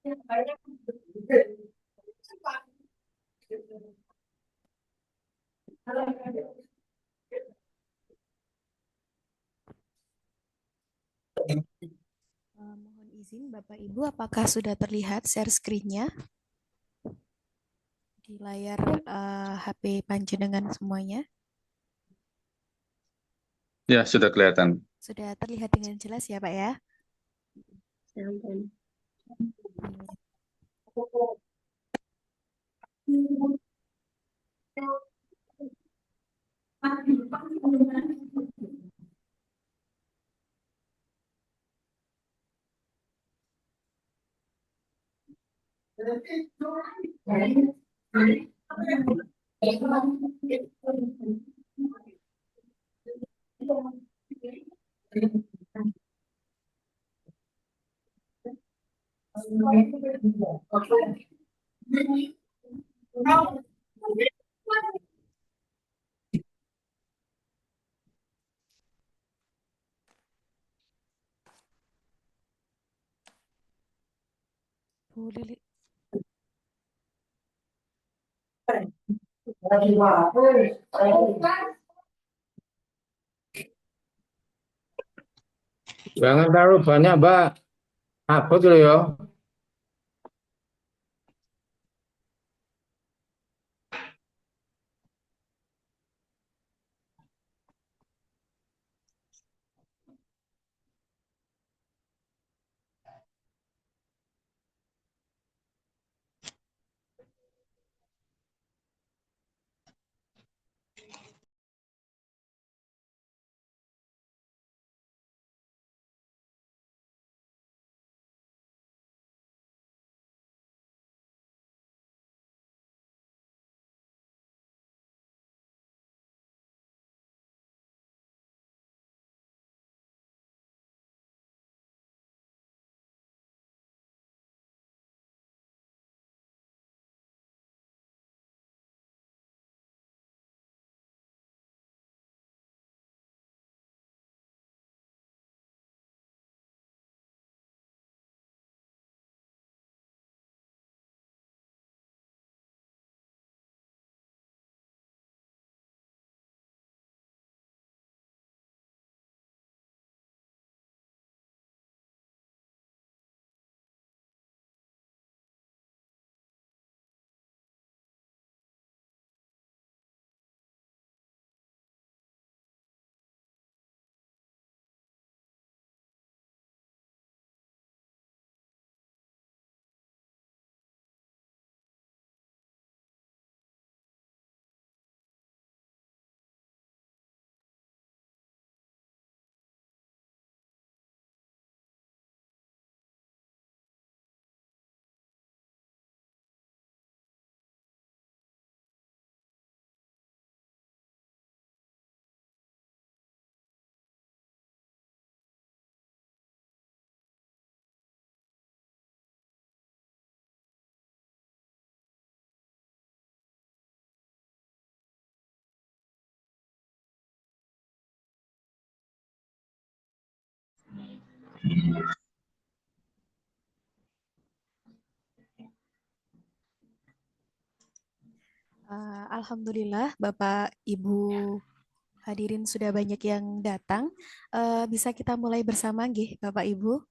Mohon izin Bapak Ibu, apakah sudah terlihat share screen-nya di layar HP panjenengan semuanya? Ya, sudah kelihatan. Sudah terlihat dengan jelas ya Pak ya? Bu Lili. Jangan taruh banyak, Mbak. Abot loh ya. Alhamdulillah Bapak Ibu hadirin sudah banyak yang datang. Bisa kita mulai bersama nggih Bapak Ibu.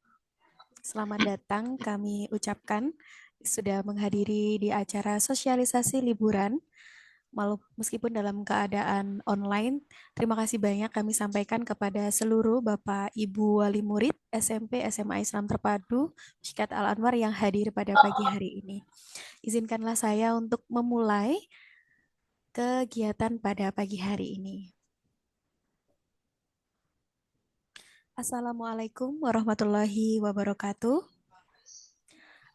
Selamat datang kami ucapkan sudah menghadiri di acara sosialisasi liburan meskipun dalam keadaan online. Terima kasih banyak kami sampaikan kepada seluruh Bapak Ibu wali murid SMP SMA Islam Terpadu Musyikat Al Anwar yang hadir pada pagi hari ini. Izinkanlah saya untuk memulai kegiatan pada pagi hari ini. Assalamualaikum warahmatullahi wabarakatuh.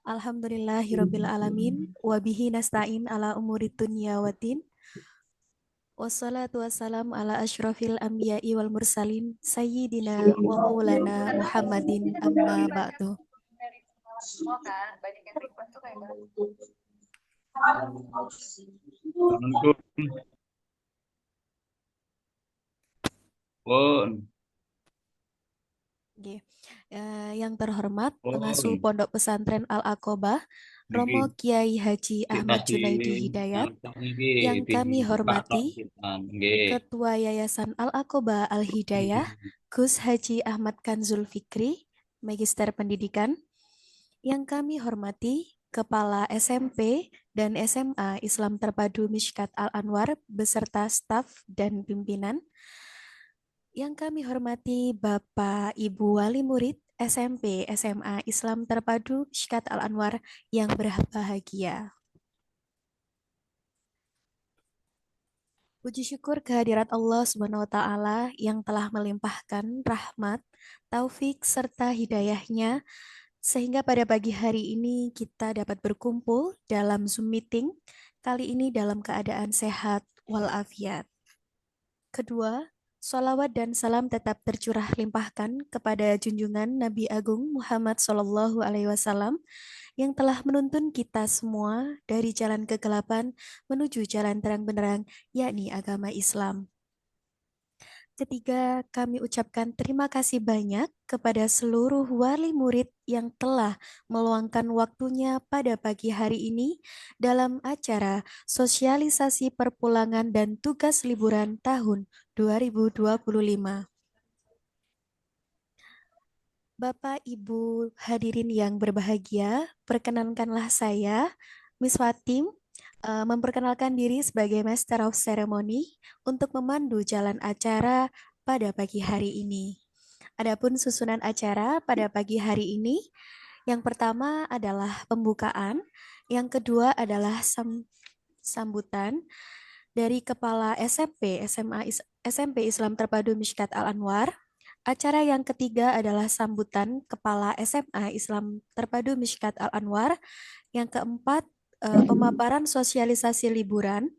Alhamdulillahirabbil alamin wa bihi nasta'in ala umurid dunya waddin. Wassalatu wassalamu ala asyrafil anbiya'i wal mursalin sayyidina wa maulana Muhammadin amma ba'du. Yang terhormat Oh, Pengasuh Pondok Pesantren Al-Aqobah, niki Romo Kiai Haji cek Ahmad tadi Junaidi Hidayat, niki yang di kami patok hormati nggih. Ketua Yayasan Al-Aqobah Al-Hidayah, Gus Haji Ahmad Kanzul Fikri, Magister Pendidikan, yang kami hormati Kepala SMP dan SMA Islam Terpadu Mishkat Al-Anwar beserta staf dan pimpinan, yang kami hormati Bapak Ibu Wali Murid SMP SMA Islam Terpadu Mishkat Al-Anwar yang berbahagia. Puji syukur kehadirat Allah Subhanahu wa taala yang telah melimpahkan rahmat, taufik serta hidayahnya sehingga pada pagi hari ini kita dapat berkumpul dalam Zoom meeting, kali ini dalam keadaan sehat walafiat. Kedua, salawat dan salam tetap tercurah limpahkan kepada junjungan Nabi Agung Muhammad SAW yang telah menuntun kita semua dari jalan kegelapan menuju jalan terang benderang, yakni agama Islam. Ketiga, kami ucapkan terima kasih banyak kepada seluruh wali murid yang telah meluangkan waktunya pada pagi hari ini dalam acara sosialisasi perpulangan dan tugas liburan tahun 2025. Bapak, Ibu, hadirin yang berbahagia, perkenankanlah saya, Miss Fatim, memperkenalkan diri sebagai Master of Ceremony untuk memandu jalan acara pada pagi hari ini. Adapun susunan acara pada pagi hari ini, yang pertama adalah pembukaan, yang kedua adalah sambutan dari Kepala SMP SMP Islam Terpadu Mishkat Al-Anwar. Acara yang ketiga adalah sambutan Kepala SMA Islam Terpadu Mishkat Al-Anwar. Yang keempat, pemaparan sosialisasi liburan.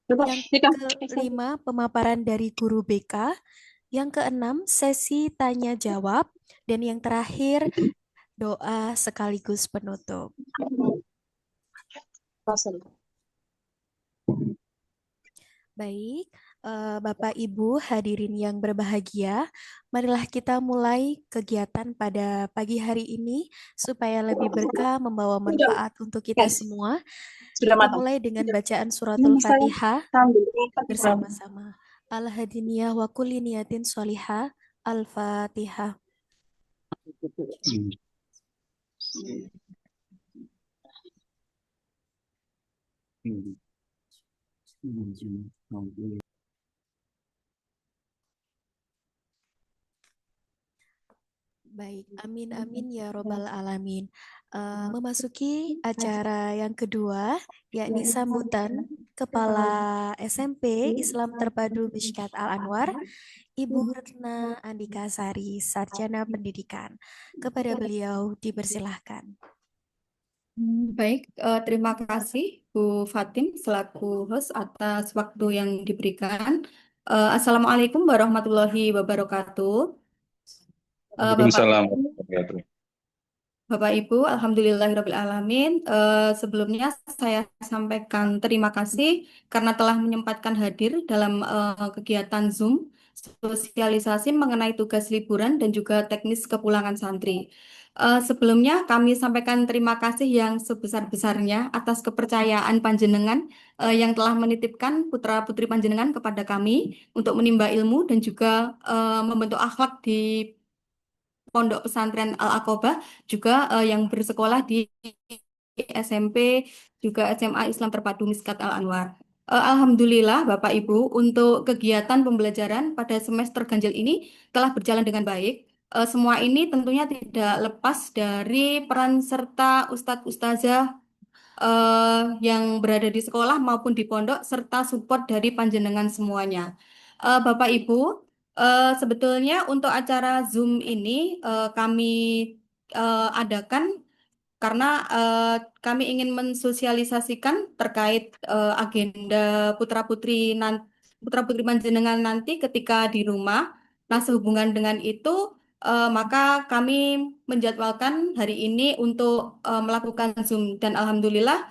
Yang kelima, pemaparan dari guru BK. Yang keenam, sesi tanya jawab. Dan yang terakhir, doa sekaligus penutup. Baik, Bapak Ibu hadirin yang berbahagia, marilah kita mulai kegiatan pada pagi hari ini supaya lebih berkah membawa manfaat untuk kita semua. Sudah Kita matang. mulai dengan bacaan Ini suratul saya Fatihah sambil bersama-sama. Al-Hadiniyah wa kulli niyatin sholihah. Al-Fatihah. Baik, amin amin ya robbal alamin. Memasuki acara yang kedua, yakni sambutan Kepala SMP Islam Terpadu Mishkat Al-Anwar, Ibu Retna Andika Sari, Sarjana Pendidikan. Kepada beliau dipersilahkan. Baik, terima kasih Bu Fatim selaku host atas waktu yang diberikan. Assalamualaikum warahmatullahi wabarakatuh. Bapak Waalaikumsalam Ibu, warahmatullahi wabarakatuh. Bapak Ibu, alhamdulillahirrabbilalamin. Sebelumnya saya sampaikan terima kasih karena telah menyempatkan hadir dalam kegiatan Zoom sosialisasi mengenai tugas liburan dan juga teknis kepulangan santri. Sebelumnya kami sampaikan terima kasih yang sebesar-besarnya atas kepercayaan panjenengan yang telah menitipkan putra-putri panjenengan kepada kami untuk menimba ilmu dan juga membentuk akhlak di Pondok Pesantren Al-Aqobah juga yang bersekolah di SMP juga SMA Islam Terpadu Miskat Al-Anwar. Alhamdulillah Bapak Ibu untuk kegiatan pembelajaran pada semester ganjil ini telah berjalan dengan baik. Semua ini tentunya tidak lepas dari peran serta Ustadz Ustazah yang berada di sekolah maupun di pondok serta support dari panjenengan semuanya. Bapak Ibu, sebetulnya untuk acara Zoom ini kami adakan karena kami ingin mensosialisasikan terkait agenda putra-putri panjenengan nanti ketika di rumah. Nah, sehubungan dengan itu, maka kami menjadwalkan hari ini untuk melakukan Zoom dan alhamdulillah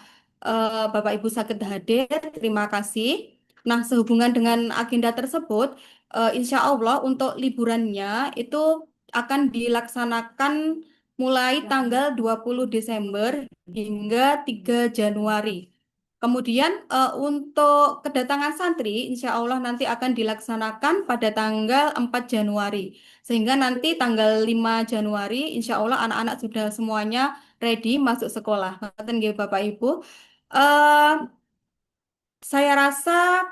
Bapak Ibu sakit hadir. Terima kasih. Nah, sehubungan dengan agenda tersebut, insya Allah untuk liburannya itu akan dilaksanakan mulai tanggal 20 Desember hingga 3 Januari. Kemudian untuk kedatangan santri, insya Allah nanti akan dilaksanakan pada tanggal 4 Januari. Sehingga nanti tanggal 5 Januari, insya Allah anak-anak sudah semuanya ready masuk sekolah. Ngoten nggih Bapak Ibu. Eh, saya rasa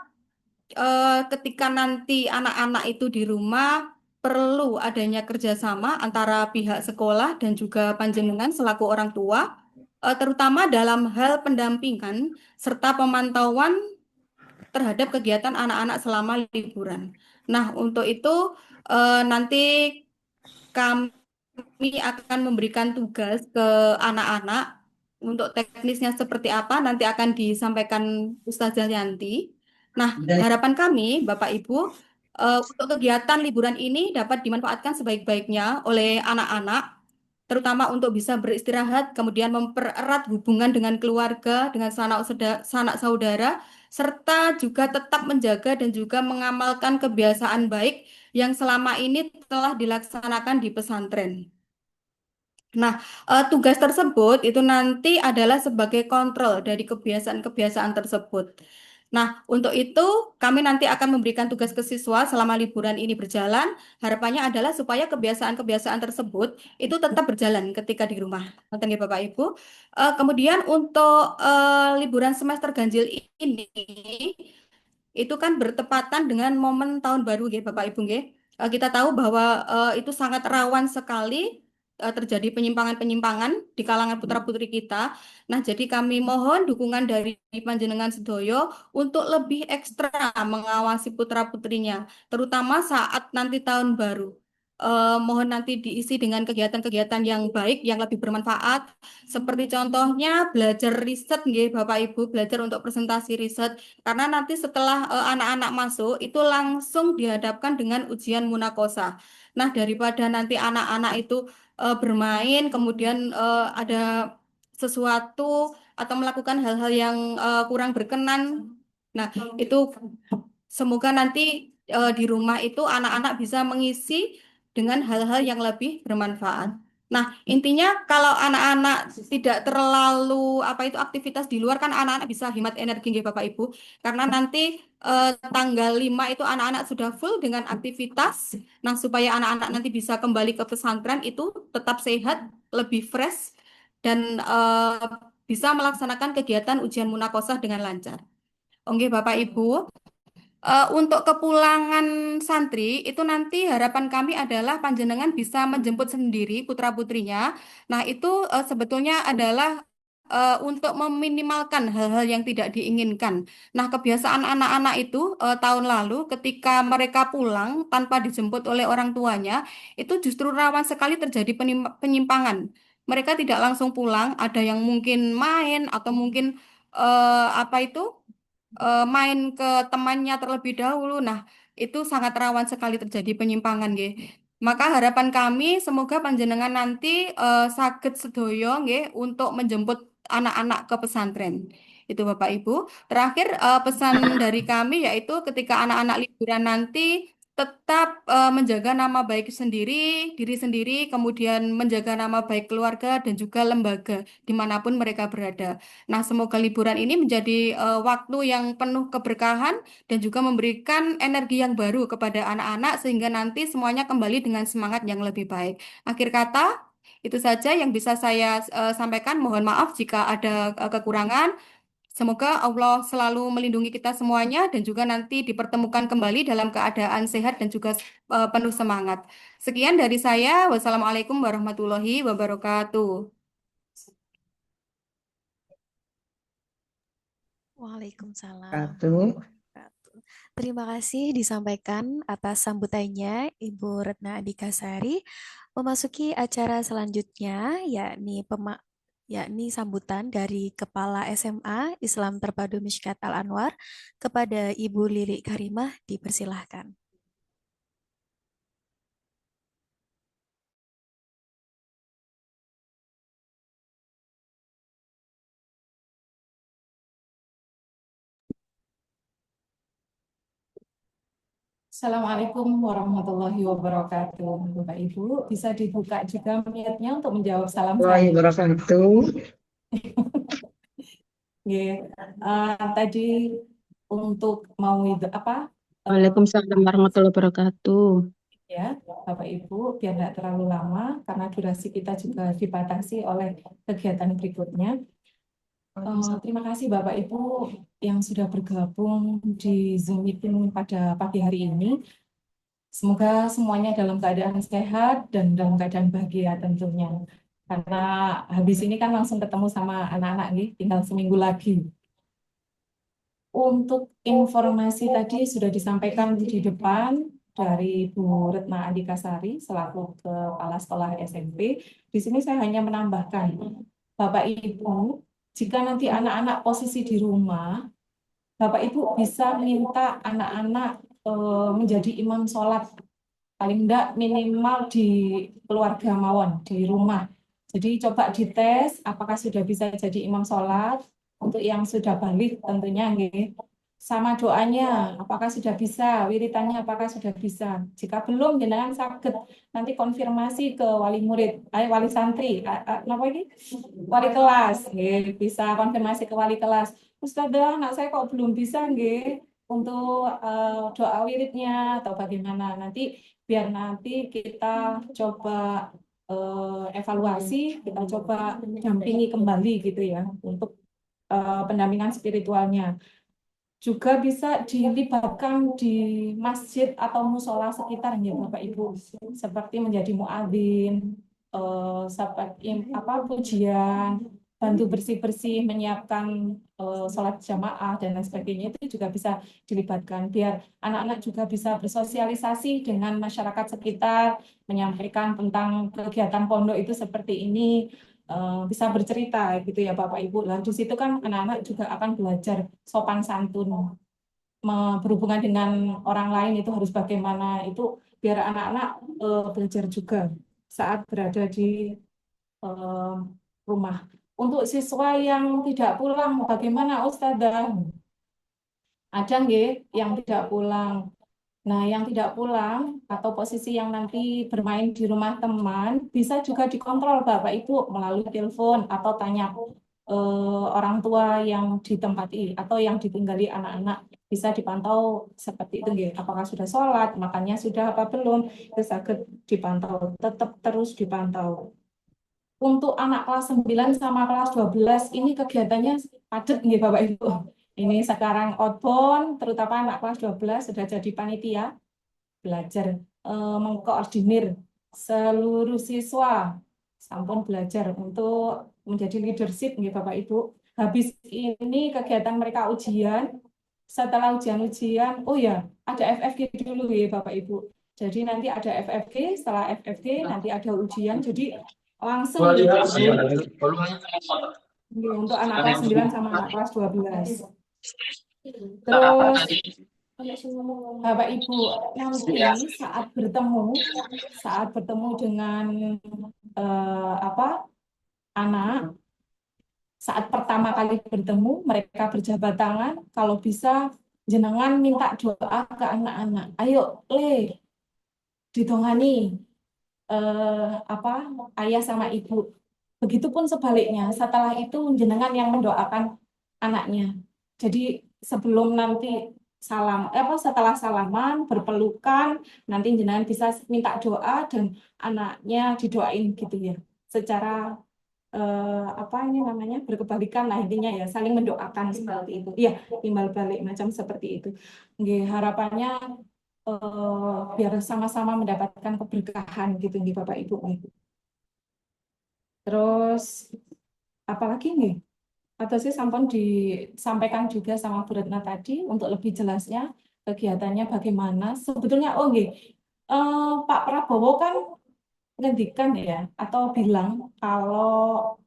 ketika nanti anak-anak itu di rumah perlu adanya kerjasama antara pihak sekolah dan juga panjenengan selaku orang tua, terutama dalam hal pendampingan serta pemantauan terhadap kegiatan anak-anak selama liburan. Nah, untuk itu nanti kami akan memberikan tugas ke anak-anak untuk teknisnya seperti apa nanti akan disampaikan Ustazah Yanti. Nah, harapan kami, Bapak Ibu, untuk kegiatan liburan ini dapat dimanfaatkan sebaik-baiknya oleh anak-anak, terutama untuk bisa beristirahat, kemudian mempererat hubungan dengan keluarga, dengan sanak saudara, serta juga tetap menjaga dan juga mengamalkan kebiasaan baik yang selama ini telah dilaksanakan di pesantren. Nah, tugas tersebut itu nanti adalah sebagai kontrol dari kebiasaan-kebiasaan tersebut. Nah, untuk itu kami nanti akan memberikan tugas ke siswa selama liburan ini berjalan. Harapannya adalah supaya kebiasaan-kebiasaan tersebut itu tetap berjalan ketika di rumah. Ngoten nggih, Bapak Ibu. Kemudian untuk liburan semester ganjil ini itu kan bertepatan dengan momen tahun baru nggih Bapak Ibu nggih. Kita tahu bahwa itu sangat rawan sekali terjadi penyimpangan-penyimpangan di kalangan putra-putri kita. Nah, jadi kami mohon dukungan dari panjenengan sedoyo untuk lebih ekstra mengawasi putra-putrinya, terutama saat nanti tahun baru. Mohon nanti diisi dengan kegiatan-kegiatan yang baik, yang lebih bermanfaat, seperti contohnya belajar riset, nggih Bapak Ibu, belajar untuk presentasi riset, karena nanti setelah anak-anak masuk itu langsung dihadapkan dengan ujian munakosah. Nah, daripada nanti anak-anak itu bermain, kemudian ada sesuatu atau melakukan hal-hal yang kurang berkenan. Nah, itu semoga nanti di rumah itu anak-anak bisa mengisi dengan hal-hal yang lebih bermanfaat. Nah, intinya kalau anak-anak tidak terlalu apa itu aktivitas di luar kan anak-anak bisa hemat energi nggih Bapak Ibu. Karena nanti tanggal 5 itu anak-anak sudah full dengan aktivitas. Nah, supaya anak-anak nanti bisa kembali ke pesantren itu tetap sehat, lebih fresh dan bisa melaksanakan kegiatan ujian munakosah dengan lancar. Oke, Bapak Ibu. Untuk kepulangan santri itu nanti harapan kami adalah panjenengan bisa menjemput sendiri putra-putrinya. Nah, itu sebetulnya adalah untuk meminimalkan hal-hal yang tidak diinginkan. Nah, kebiasaan anak-anak itu tahun lalu ketika mereka pulang tanpa dijemput oleh orang tuanya, itu justru rawan sekali terjadi penyimpangan. Mereka tidak langsung pulang, ada yang mungkin main atau mungkin apa itu main ke temannya terlebih dahulu. Nah, itu sangat rawan sekali terjadi penyimpangan, nggih. Maka harapan kami semoga panjenengan nanti saged sedoyo nggih untuk menjemput anak-anak ke pesantren. Itu Bapak Ibu. Terakhir pesan dari kami yaitu ketika anak-anak liburan nanti tetap menjaga nama baik sendiri, diri sendiri, kemudian menjaga nama baik keluarga dan juga lembaga dimanapun mereka berada. Nah, semoga liburan ini menjadi waktu yang penuh keberkahan dan juga memberikan energi yang baru kepada anak-anak sehingga nanti semuanya kembali dengan semangat yang lebih baik. Akhir kata, itu saja yang bisa saya sampaikan. Mohon maaf jika ada kekurangan. Semoga Allah selalu melindungi kita semuanya dan juga nanti dipertemukan kembali dalam keadaan sehat dan juga penuh semangat. Sekian dari saya. Wassalamualaikum warahmatullahi wabarakatuh. Waalaikumsalam. Satu. Terima kasih disampaikan atas sambutannya Ibu Retna Adikasari. Memasuki acara selanjutnya yakni sambutan dari Kepala SMA Islam Terpadu Mishkat Al Anwar kepada Ibu Lilik Karimah dipersilahkan. Assalamualaikum warahmatullahi wabarakatuh. Bapak Ibu, bisa dibuka juga mute-nya untuk menjawab salam saya. Wabarakatuh. Oke. Tadi untuk mau itu apa? Waalaikumsalam warahmatullahi wabarakatuh. Ya, Bapak Ibu, biar nggak terlalu lama karena durasi kita juga dibatasi oleh kegiatan berikutnya. Terima kasih Bapak Ibu yang sudah bergabung di Zoom meeting pada pagi hari ini. Semoga semuanya dalam keadaan sehat dan dalam keadaan bahagia tentunya. Karena habis ini kan langsung ketemu sama anak-anak nih, tinggal seminggu lagi. Untuk informasi tadi sudah disampaikan di depan dari Bu Retna Andikasari selaku Kepala Sekolah SMP. Di sini saya hanya menambahkan, Bapak Ibu, jika nanti anak-anak posisi di rumah, Bapak Ibu bisa minta anak-anak menjadi imam sholat paling enggak minimal di keluarga mawon di rumah. Jadi coba dites apakah sudah bisa jadi imam sholat untuk yang sudah balik tentunya nggih. Sama doanya apakah sudah bisa, wiritannya apakah sudah bisa. Jika belum jenengan sakit nanti konfirmasi ke wali murid, wali santri, apa ini? Wali kelas, nggih. Bisa konfirmasi ke wali kelas. Ustazah, anak saya kok belum bisa nggih untuk doa wiridnya atau bagaimana. Nanti biar nanti kita coba evaluasi, kita coba dampingi kembali gitu ya untuk pendampingan spiritualnya. Juga bisa dilibatkan di masjid atau musola sekitar ya Bapak Ibu, seperti menjadi muadzin, seperti apa pujian, bantu bersih-bersih, menyiapkan sholat jamaah dan lain sebagainya itu juga bisa dilibatkan biar anak-anak juga bisa bersosialisasi dengan masyarakat sekitar, menyampaikan tentang kegiatan pondok itu seperti ini, bisa bercerita gitu ya Bapak Ibu. Lah di situ kan anak-anak juga akan belajar sopan santun, berhubungan dengan orang lain itu harus bagaimana itu biar anak-anak belajar juga saat berada di eh, rumah. Untuk siswa yang tidak pulang, bagaimana Ustazah? Ada nggih yang tidak pulang. Nah, yang tidak pulang atau posisi yang nanti bermain di rumah teman bisa juga dikontrol Bapak Ibu melalui telepon atau tanya orang tua yang ditempati atau yang ditinggali anak-anak bisa dipantau seperti itu nggih. Apakah sudah sholat, makannya sudah apa belum, itu sangat dipantau, tetap terus dipantau. Untuk anak kelas 9 sama kelas 12 ini kegiatannya padat nggih Bapak Ibu. Ini sekarang outbound, terutama anak kelas 12 sudah jadi panitia, belajar mengkoordinir seluruh siswa, sampun belajar untuk menjadi leadership nih Bapak Ibu. Habis ini kegiatan mereka ujian, setelah ujian-ujian, oh ya ada FFG dulu ya Bapak Ibu. Jadi nanti ada FFG, setelah FFG nanti ada ujian, jadi langsung untuk anak kelas 9 sama anak kelas 12. Terus Bapak Ibu nanti saat bertemu dengan anak, saat pertama kali bertemu mereka berjabat tangan, kalau bisa jenengan minta doa ke anak-anak. Ayo ditongani ayah sama ibu. Begitupun sebaliknya, setelah itu jenengan yang mendoakan anaknya. Jadi sebelum nanti setelah salaman berpelukan, nanti jenengan bisa minta doa dan anaknya didoain gitu ya. Secara ini namanya berkebalikan lah intinya ya, saling mendoakan seperti itu. Iya, timbal balik macam seperti itu. Nggih, harapannya biar sama-sama mendapatkan keberkahan gitu nih Bapak Ibu. Terus apalagi nih? Atau sih sampun disampaikan juga sama Bu Retna tadi untuk lebih jelasnya kegiatannya bagaimana. Sebetulnya Pak Prabowo kan ngendikan ya atau bilang kalau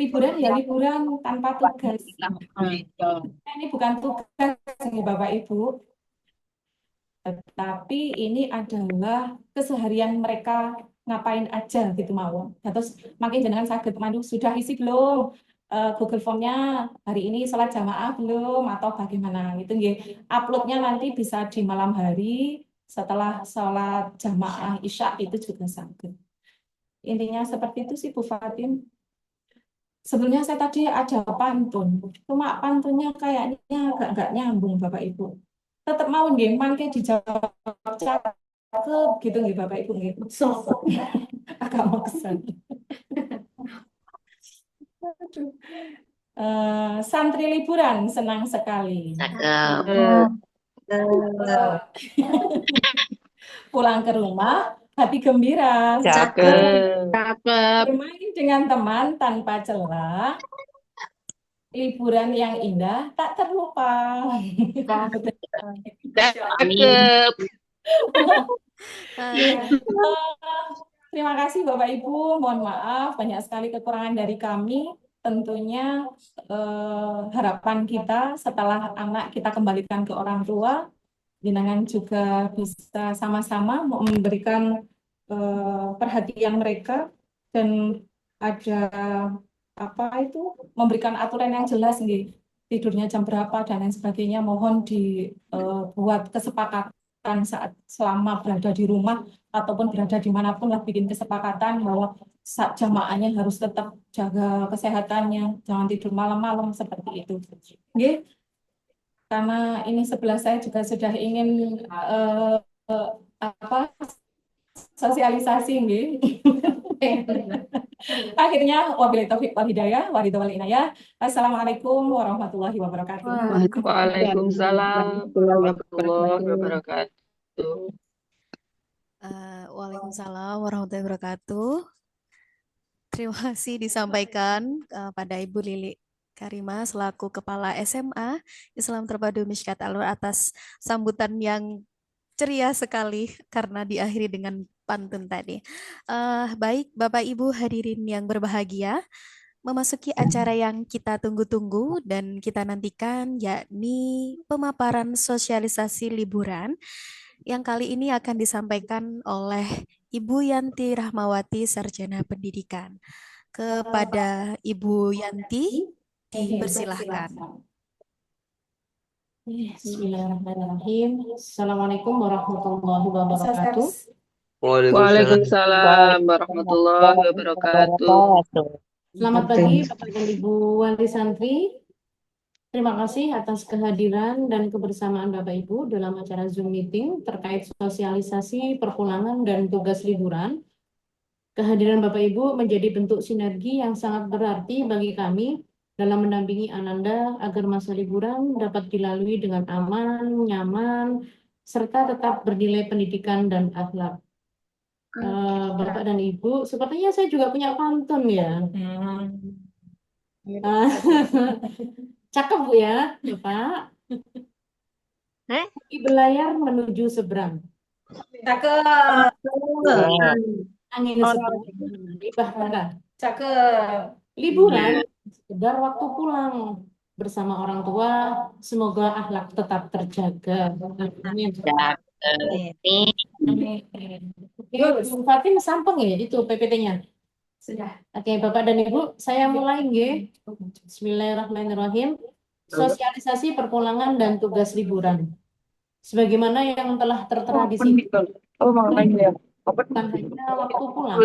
liburan ya liburan tanpa tugas. Ini bukan tugas nih Bapak Ibu, tetapi ini adalah keseharian mereka ngapain aja gitu mawon. Terus makin jenengan saged mandu sudah isi belum Google Form-nya hari ini sholat jamaah belum atau bagaimana gitu nggih. Uploadnya nanti bisa di malam hari setelah sholat jamaah Isya itu juga sakit. Intinya seperti itu sih Bu Fatin. Sebelumnya saya tadi ada pantun, cuma pantunnya kayaknya agak nggak nyambung Bapak Ibu. Tetap mau nggih mangke dijawab cakep gitu nggih Bapak Ibu nggih. So, agak mau kesan. Aduh. Santri liburan senang sekali. Pulang ke rumah hati gembira. Cakep. Bermain dengan teman tanpa celah. Liburan yang indah tak terlupa. Cakep. Terima kasih Bapak Ibu, mohon maaf banyak sekali kekurangan dari kami. Tentunya harapan kita setelah anak kita kembalikan ke orang tua, jenengan juga bisa sama-sama memberikan perhatian mereka dan ada apa itu memberikan aturan yang jelas nih, tidurnya jam berapa dan lain sebagainya. Mohon dibuat kesepakatan saat selama berada di rumah ataupun berada dimanapun lah, bikin kesepakatan bahwa saat jamaahnya harus tetap jaga kesehatannya, jangan tidur malam-malam seperti itu. Oke, karena ini sebelah saya juga sudah ingin apa sosialisasi nggih. Akhirnya wabillahi taufik wal hidayah, wa ridho wal inayah. Assalamualaikum warahmatullahi wabarakatuh. Waalaikumsalam warahmatullahi wabarakatuh. Waalaikumsalam warahmatullahi wabarakatuh. Terima kasih disampaikan pada Ibu Lili Karimah selaku Kepala SMA Islam Terpadu Mishkat Al-Nur atas sambutan yang ceria sekali karena diakhiri dengan pantun tadi. Baik Bapak Ibu hadirin yang berbahagia, memasuki acara yang kita tunggu-tunggu dan kita nantikan, yakni pemaparan sosialisasi liburan yang kali ini akan disampaikan oleh Ibu Yanti Rahmawati, Sarjana Pendidikan. Kepada Ibu Yanti, dipersilahkan. Bismillahirrahmanirrahim. Assalamualaikum warahmatullahi wabarakatuh. Waalaikumsalam warahmatullahi wabarakatuh. Selamat pagi Bapak dan Ibu Wali Santri. Terima kasih atas kehadiran dan kebersamaan Bapak Ibu dalam acara Zoom meeting terkait sosialisasi perpulangan dan tugas liburan. Kehadiran Bapak Ibu menjadi bentuk sinergi yang sangat berarti bagi kami dalam mendampingi Ananda agar masa liburan dapat dilalui dengan aman, nyaman, serta tetap bernilai pendidikan dan akhlak. Bapak dan Ibu, sepertinya saya juga punya pantun ya. Cakep Bu ya, Bapak. Di belayar menuju seberang. Cakep. Angin seberang, ribah bara. Cakep. Liburan sekedar waktu pulang bersama orang tua, semoga akhlak tetap terjaga. Amin. Ibu Fatin sampeng ya itu PPT-nya. Sudah. Oke, Bapak dan Ibu, saya mulai nggih. Bismillahirrahmanirrahim. Sosialisasi perpulangan dan tugas liburan. Sebagaimana yang telah tertera di sini, bukan hanya waktu pulang,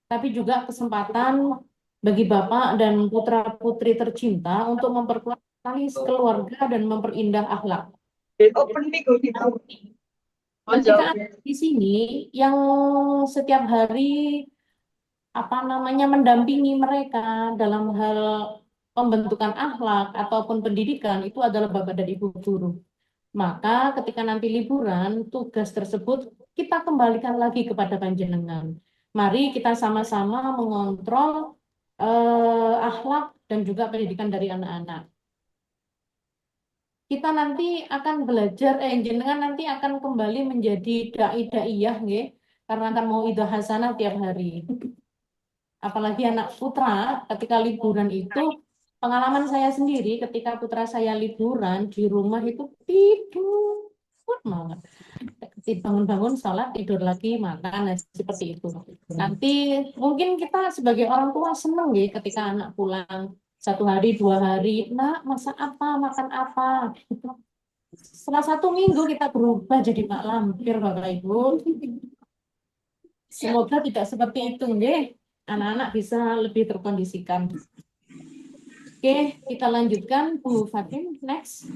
tapi juga kesempatan bagi Bapak dan putra-putri tercinta untuk memperkuat tali keluarga dan memperindah akhlak. Ketika ada di sini yang setiap hari mendampingi mereka dalam hal pembentukan akhlak ataupun pendidikan itu adalah Bapak dan Ibu guru. Maka ketika nanti liburan, tugas tersebut kita kembalikan lagi kepada panjenengan. Mari kita sama-sama mengontrol akhlak dan juga pendidikan dari anak-anak. Kita nanti akan belajar, jenengan nanti akan kembali menjadi dai-daiyah, nggih, karena akan mau idah hasanah tiap hari. Apalagi anak putra ketika liburan itu, pengalaman saya sendiri ketika putra saya liburan di rumah itu tidur banget. Bangun-bangun sholat, tidur lagi, makan, seperti itu. Nanti mungkin kita sebagai orang tua senang ya ketika anak pulang 1 hari, 2 hari, nak masak apa, makan apa. Setelah 1 minggu kita berubah jadi mak lampir, Bapak Ibu. Semoga tidak seperti itu, nggih. Anak-anak bisa lebih terkondisikan. Oke, kita lanjutkan Bu Fatin. Next.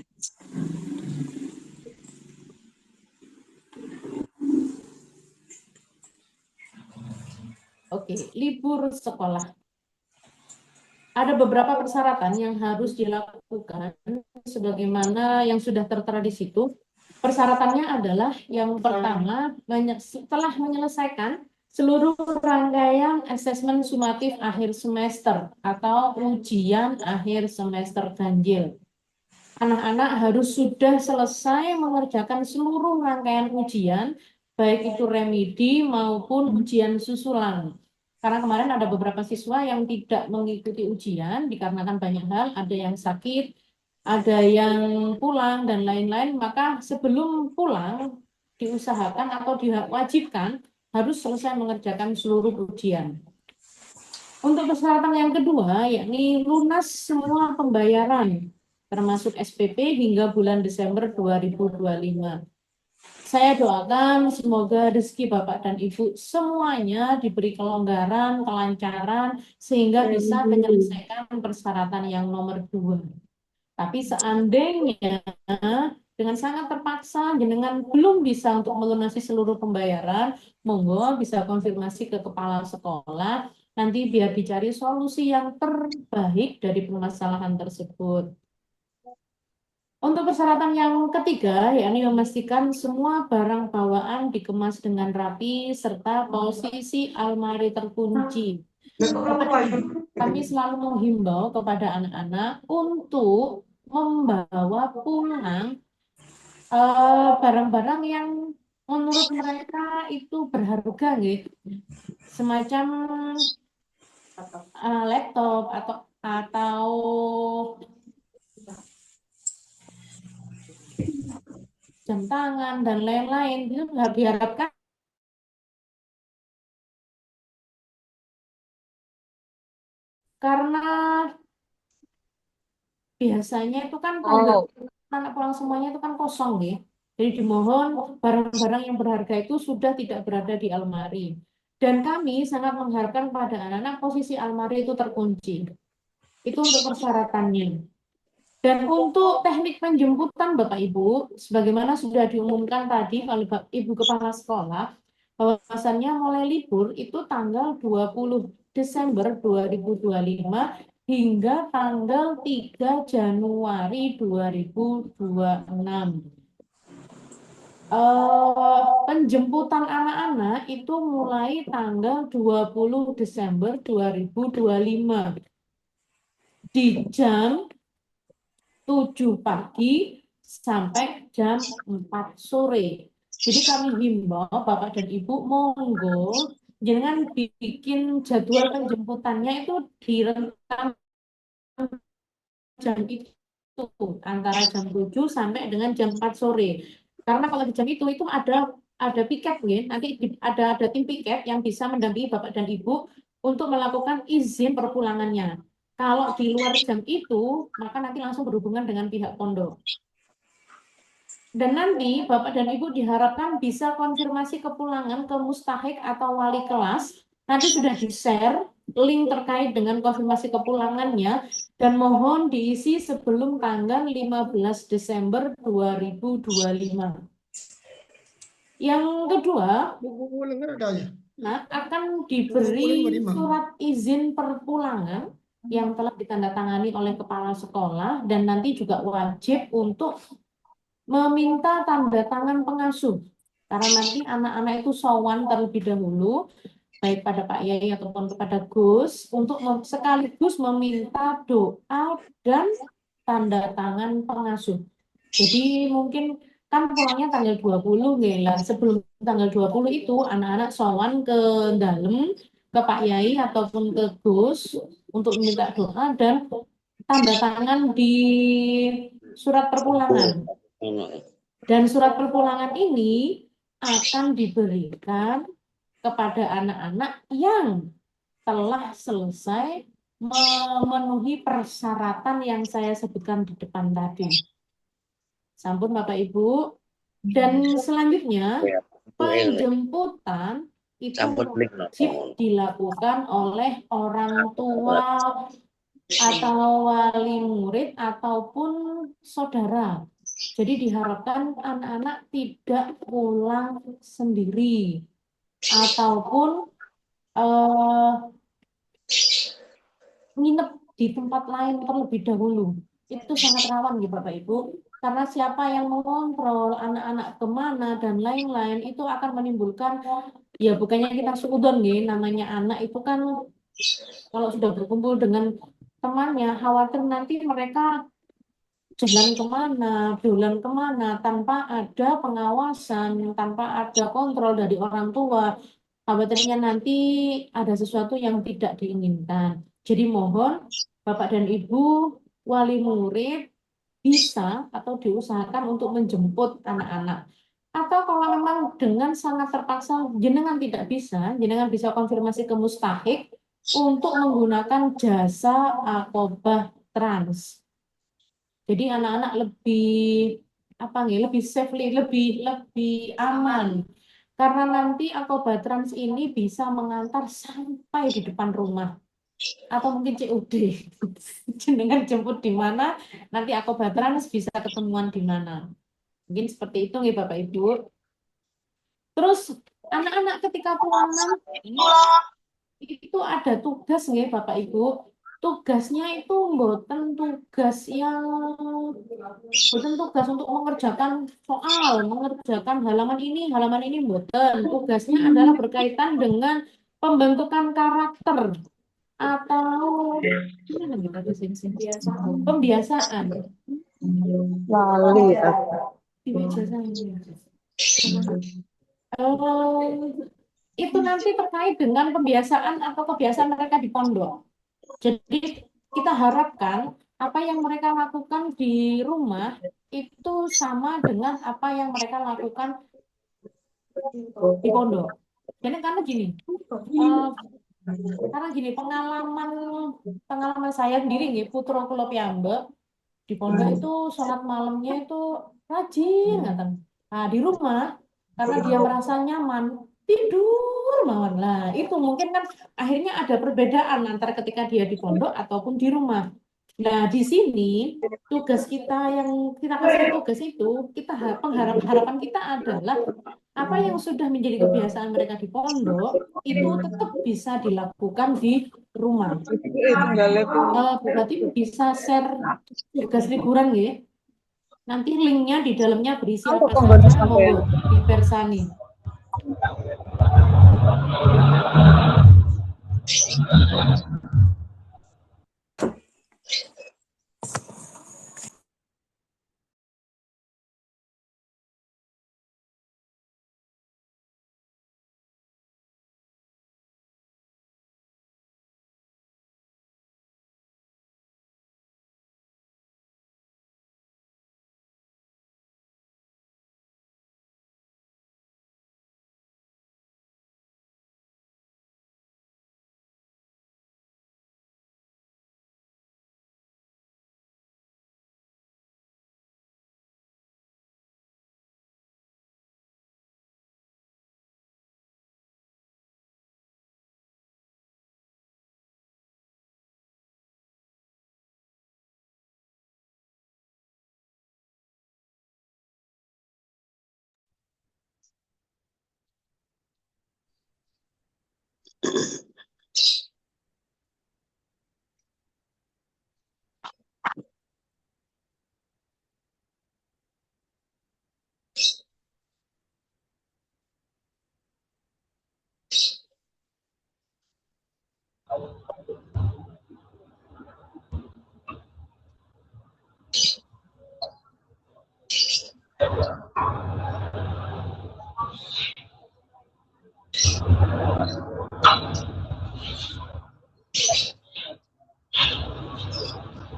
Oke, libur sekolah. Ada beberapa persyaratan yang harus dilakukan sebagaimana yang sudah tertera di situ. Persyaratannya adalah yang pertama, setelah menyelesaikan seluruh rangkaian asesmen sumatif akhir semester atau ujian akhir semester ganjil. Anak-anak harus sudah selesai mengerjakan seluruh rangkaian ujian, baik itu remedi maupun ujian susulan. Karena kemarin ada beberapa siswa yang tidak mengikuti ujian dikarenakan banyak hal, ada yang sakit, ada yang pulang, dan lain-lain. Maka sebelum pulang, diusahakan atau diwajibkan harus selesai mengerjakan seluruh ujian. Untuk persyaratan yang kedua, yakni lunas semua pembayaran, termasuk SPP hingga bulan Desember 2025. Saya doakan semoga rezeki Bapak dan Ibu semuanya diberi kelonggaran, kelancaran, sehingga bisa menyelesaikan persyaratan yang nomor 2. Tapi seandainya dengan sangat terpaksa jenengan belum bisa untuk melunasi seluruh pembayaran, monggo bisa konfirmasi ke kepala sekolah, nanti biar dicari solusi yang terbaik dari permasalahan tersebut. Untuk persyaratan yang ketiga, yakni memastikan semua barang bawaan dikemas dengan rapi serta posisi almari terkunci. Kami selalu menghimbau kepada anak-anak untuk membawa pulang barang-barang yang menurut mereka itu berharga, gitu. Semacam laptop atau jam tangan dan lain-lain. Itu diharapkan karena biasanya itu kan tanggal anak pulang semuanya itu kan kosong, ya. Jadi dimohon barang-barang yang berharga itu sudah tidak berada di almari. Dan kami sangat mengharapkan pada anak-anak posisi almari itu terkunci. Itu untuk persyaratannya. Dan untuk teknik penjemputan Bapak Ibu, sebagaimana sudah diumumkan tadi oleh Ibu Kepala Sekolah, bahwasannya mulai libur itu tanggal 20 Desember 2025 hingga tanggal 3 Januari 2026. Penjemputan anak-anak itu mulai tanggal 20 Desember 2025 di jam 7 pagi sampai jam 4 sore. Jadi kami himbau Bapak dan Ibu, monggo jangan bikin jadwal penjemputannya itu di rentang jam itu antara jam 7 sampai dengan jam 4 sore. Karena kalau di jam itu ada piket, ya. Nanti ada tim piket yang bisa mendampingi Bapak dan Ibu untuk melakukan izin perpulangannya. Kalau di luar jam itu, maka nanti langsung berhubungan dengan pihak pondok. Dan nanti Bapak dan Ibu diharapkan bisa konfirmasi kepulangan ke mustahik atau wali kelas. Nanti sudah di-share link terkait dengan konfirmasi kepulangannya dan mohon diisi sebelum tanggal 15 Desember 2025. Yang kedua, akan diberi surat izin perpulangan yang telah ditandatangani oleh kepala sekolah dan nanti juga wajib untuk meminta tanda tangan pengasuh. Karena nanti anak-anak itu sowan terlebih dahulu, baik pada Pak Yai ataupun kepada Gus, untuk sekaligus meminta doa dan tanda tangan pengasuh. Jadi mungkin kan pulangnya tanggal 20, lah. Sebelum tanggal 20 itu anak-anak sowan ke dalam, ke Pak Yai ataupun ke Gus untuk meminta doa dan tanda tangan di surat perpulangan. Dan surat perpulangan ini akan diberikan kepada anak-anak yang telah selesai memenuhi persyaratan yang saya sebutkan di depan tadi. Sampun Bapak Ibu. Dan selanjutnya penjemputan itu wajib dilakukan oleh orang tua atau wali murid ataupun saudara. Jadi diharapkan anak-anak tidak pulang sendiri ataupun eh, nginep di tempat lain terlebih dahulu. Itu sangat rawan ya Bapak Ibu. Karena siapa yang mengontrol anak-anak kemana dan lain-lain itu akan menimbulkan, ya bukannya kita suudon nih, namanya anak itu kan kalau sudah berkumpul dengan temannya, khawatir nanti mereka jalan kemana, dolan kemana, tanpa ada pengawasan, tanpa ada kontrol dari orang tua. Khawatirnya nanti ada sesuatu yang tidak diinginkan. Jadi mohon Bapak dan Ibu wali murid bisa atau diusahakan untuk menjemput anak-anak. Atau kalau memang dengan sangat terpaksa jenengan tidak bisa, jenengan bisa konfirmasi ke Mustahik untuk menggunakan jasa Akobah Trans. Jadi anak-anak lebih apa nih, lebih safely, lebih lebih aman. Karena nanti Akobah Trans ini bisa mengantar sampai di depan rumah atau mungkin COD. Jenengan jemput di mana, nanti Akobah Trans bisa ketemuan di mana. Mungkin seperti itu nih Bapak Ibu. Terus anak-anak ketika pulang nanti itu ada tugas nih Bapak Ibu. Tugasnya itu bukan tugas untuk mengerjakan soal, mengerjakan halaman ini mboten. Tugasnya adalah berkaitan dengan pembentukan karakter atau gimana nih Pak Dosen? Pembiasaan. Di meja saya. Itu nanti terkait dengan pembiasaan atau kebiasaan mereka di pondok. Jadi kita harapkan apa yang mereka lakukan di rumah itu sama dengan apa yang mereka lakukan di pondok. Jadi eh, karena gini pengalaman pengalaman saya sendiri nih putra kula piyambak di pondok itu sholat malamnya itu rajin ngaten. Nah, di rumah karena dia merasa nyaman tidur mawon. Lah, itu mungkin kan akhirnya ada perbedaan antara ketika dia di pondok ataupun di rumah. Nah, di sini tugas kita yang kita kasih tugas itu harapan kita adalah apa yang sudah menjadi kebiasaan mereka di pondok itu tetap bisa dilakukan di rumah. Berarti bisa share tugas liburan ya. Nanti linknya di dalamnya berisi apa saja, monggo dipersani.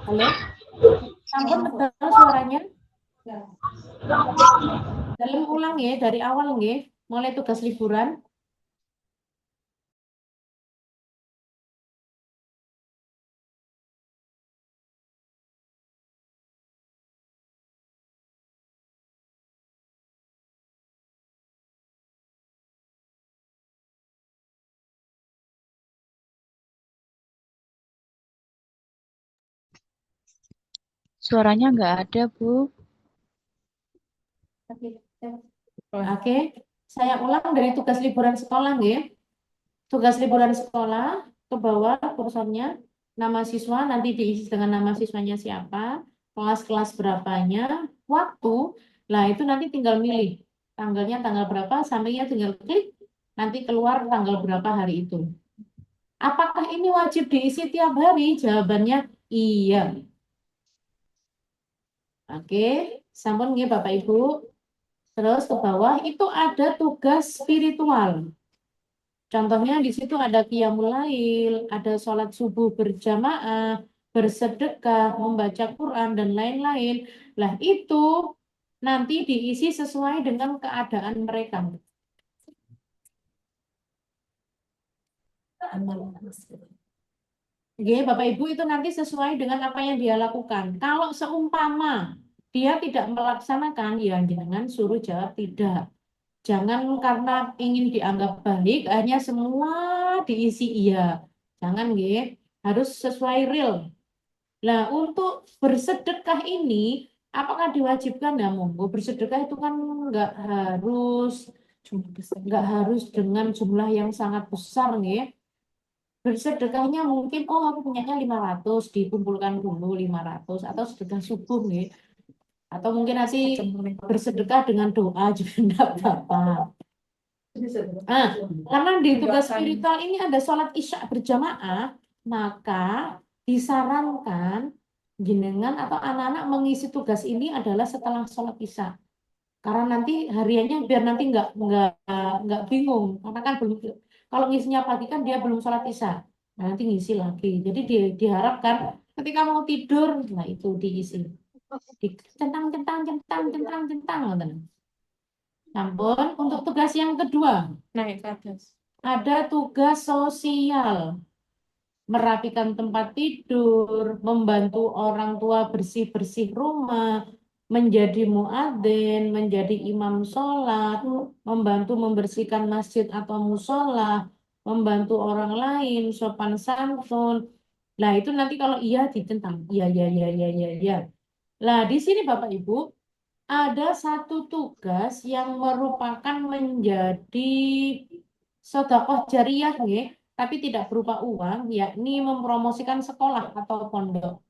Halo, sampun medal suaranya. Dalam ulang ya dari awal nggih, mulai tugas liburan. Suaranya nggak ada, Bu. Oke, saya ulang dari tugas liburan sekolah, nggih. Tugas liburan sekolah ke bawah kursornya, nama siswa nanti diisi dengan nama siswanya siapa, kelas-kelas berapanya, waktu. Nah, itu nanti tinggal milih tanggalnya tanggal berapa, sampainya tinggal klik, nanti keluar tanggal berapa hari itu. Apakah ini wajib diisi tiap hari? Jawabannya iya. Oke, sampun nggih Bapak Ibu. Terus ke bawah itu ada tugas spiritual. Contohnya di situ ada qiyamul lail, ada sholat subuh berjamaah, bersedekah, membaca Quran, dan lain-lain. Lah itu nanti diisi sesuai dengan keadaan mereka. Oke, Bapak Ibu itu nanti sesuai dengan apa yang dia lakukan. Kalau seumpama dia tidak melaksanakan, ya jangan suruh jawab tidak. Jangan karena ingin dianggap baik, hanya semua diisi iya. Jangan, nggih. Harus sesuai real. Nah, untuk bersedekah ini, apakah diwajibkan? Nah, monggo bersedekah itu kan nggak harus dengan jumlah yang sangat besar, nih. Bersedekahnya mungkin, oh aku punyanya 500, dikumpulkan dulu 500, atau sedekah subuh, nih. Atau mungkin nanti bersedekah dengan doa juga enggak apa-apa. Nah, karena di tugas spiritual ini ada sholat isya berjamaah, maka disarankan jenengan atau anak-anak mengisi tugas ini adalah setelah sholat isya. Karena nanti hariannya biar nanti nggak bingung, karena kan belum, kalau ngisinya pagi kan dia belum sholat isya, nah, nanti ngisi lagi. Jadi diharapkan ketika mau tidur, nah itu diisi, centang centang centang centang centang, ngoten. Namun untuk tugas yang kedua, Naik ke atas. ada tugas sosial, merapikan tempat tidur, membantu orang tua bersih-bersih rumah, menjadi muadzin, menjadi imam sholat, membantu membersihkan masjid atau musola, membantu orang lain, sopan santun. Nah, itu nanti kalau iya ditentang. Iya, iya, iya, iya, iya, iya. Nah, di sini Bapak Ibu, ada satu tugas yang merupakan menjadi sedekah jariyah, nggih, tapi tidak berupa uang, yakni mempromosikan sekolah atau pondok.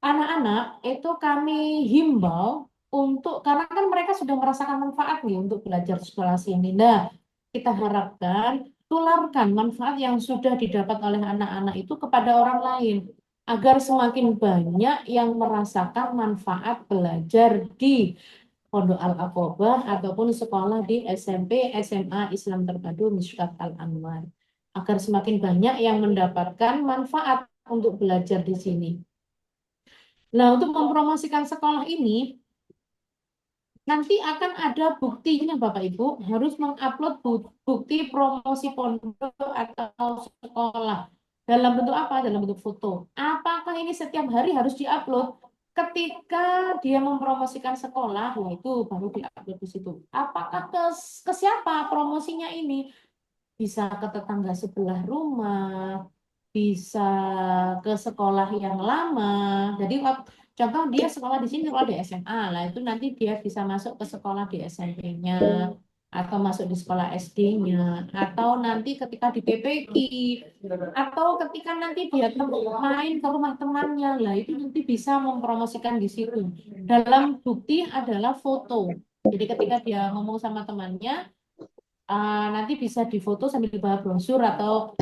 Anak-anak itu kami himbau untuk, karena kan mereka sudah merasakan manfaat nih untuk belajar di sekolah sini. Nah, kita harapkan tularkan manfaat yang sudah didapat oleh anak-anak itu kepada orang lain, agar semakin banyak yang merasakan manfaat belajar di Pondok Al-Aqobah ataupun sekolah di SMP, SMA Islam Terpadu Mishkat Al-Anwar. Agar semakin banyak yang mendapatkan manfaat untuk belajar di sini. Nah, untuk mempromosikan sekolah ini, nanti akan ada buktinya Bapak Ibu, harus mengupload bukti promosi pondok atau sekolah. Dalam bentuk apa? Dalam bentuk foto. Apakah ini setiap hari harus diupload? Ketika dia mempromosikan sekolah, nah itu baru diupload di situ. Apakah ke siapa promosinya ini? Bisa ke tetangga sebelah rumah, bisa ke sekolah yang lama. Jadi contoh dia sekolah di sini, sekolah di SMA, lah itu nanti dia bisa masuk ke sekolah di SMP-nya, atau masuk di sekolah SD-nya, atau nanti ketika di PPQ, atau ketika nanti dia main ke rumah temannya, lah itu nanti bisa mempromosikan di situ. Dalam bukti adalah foto. Jadi ketika dia ngomong sama temannya, nanti bisa difoto sambil dibawa brosur atau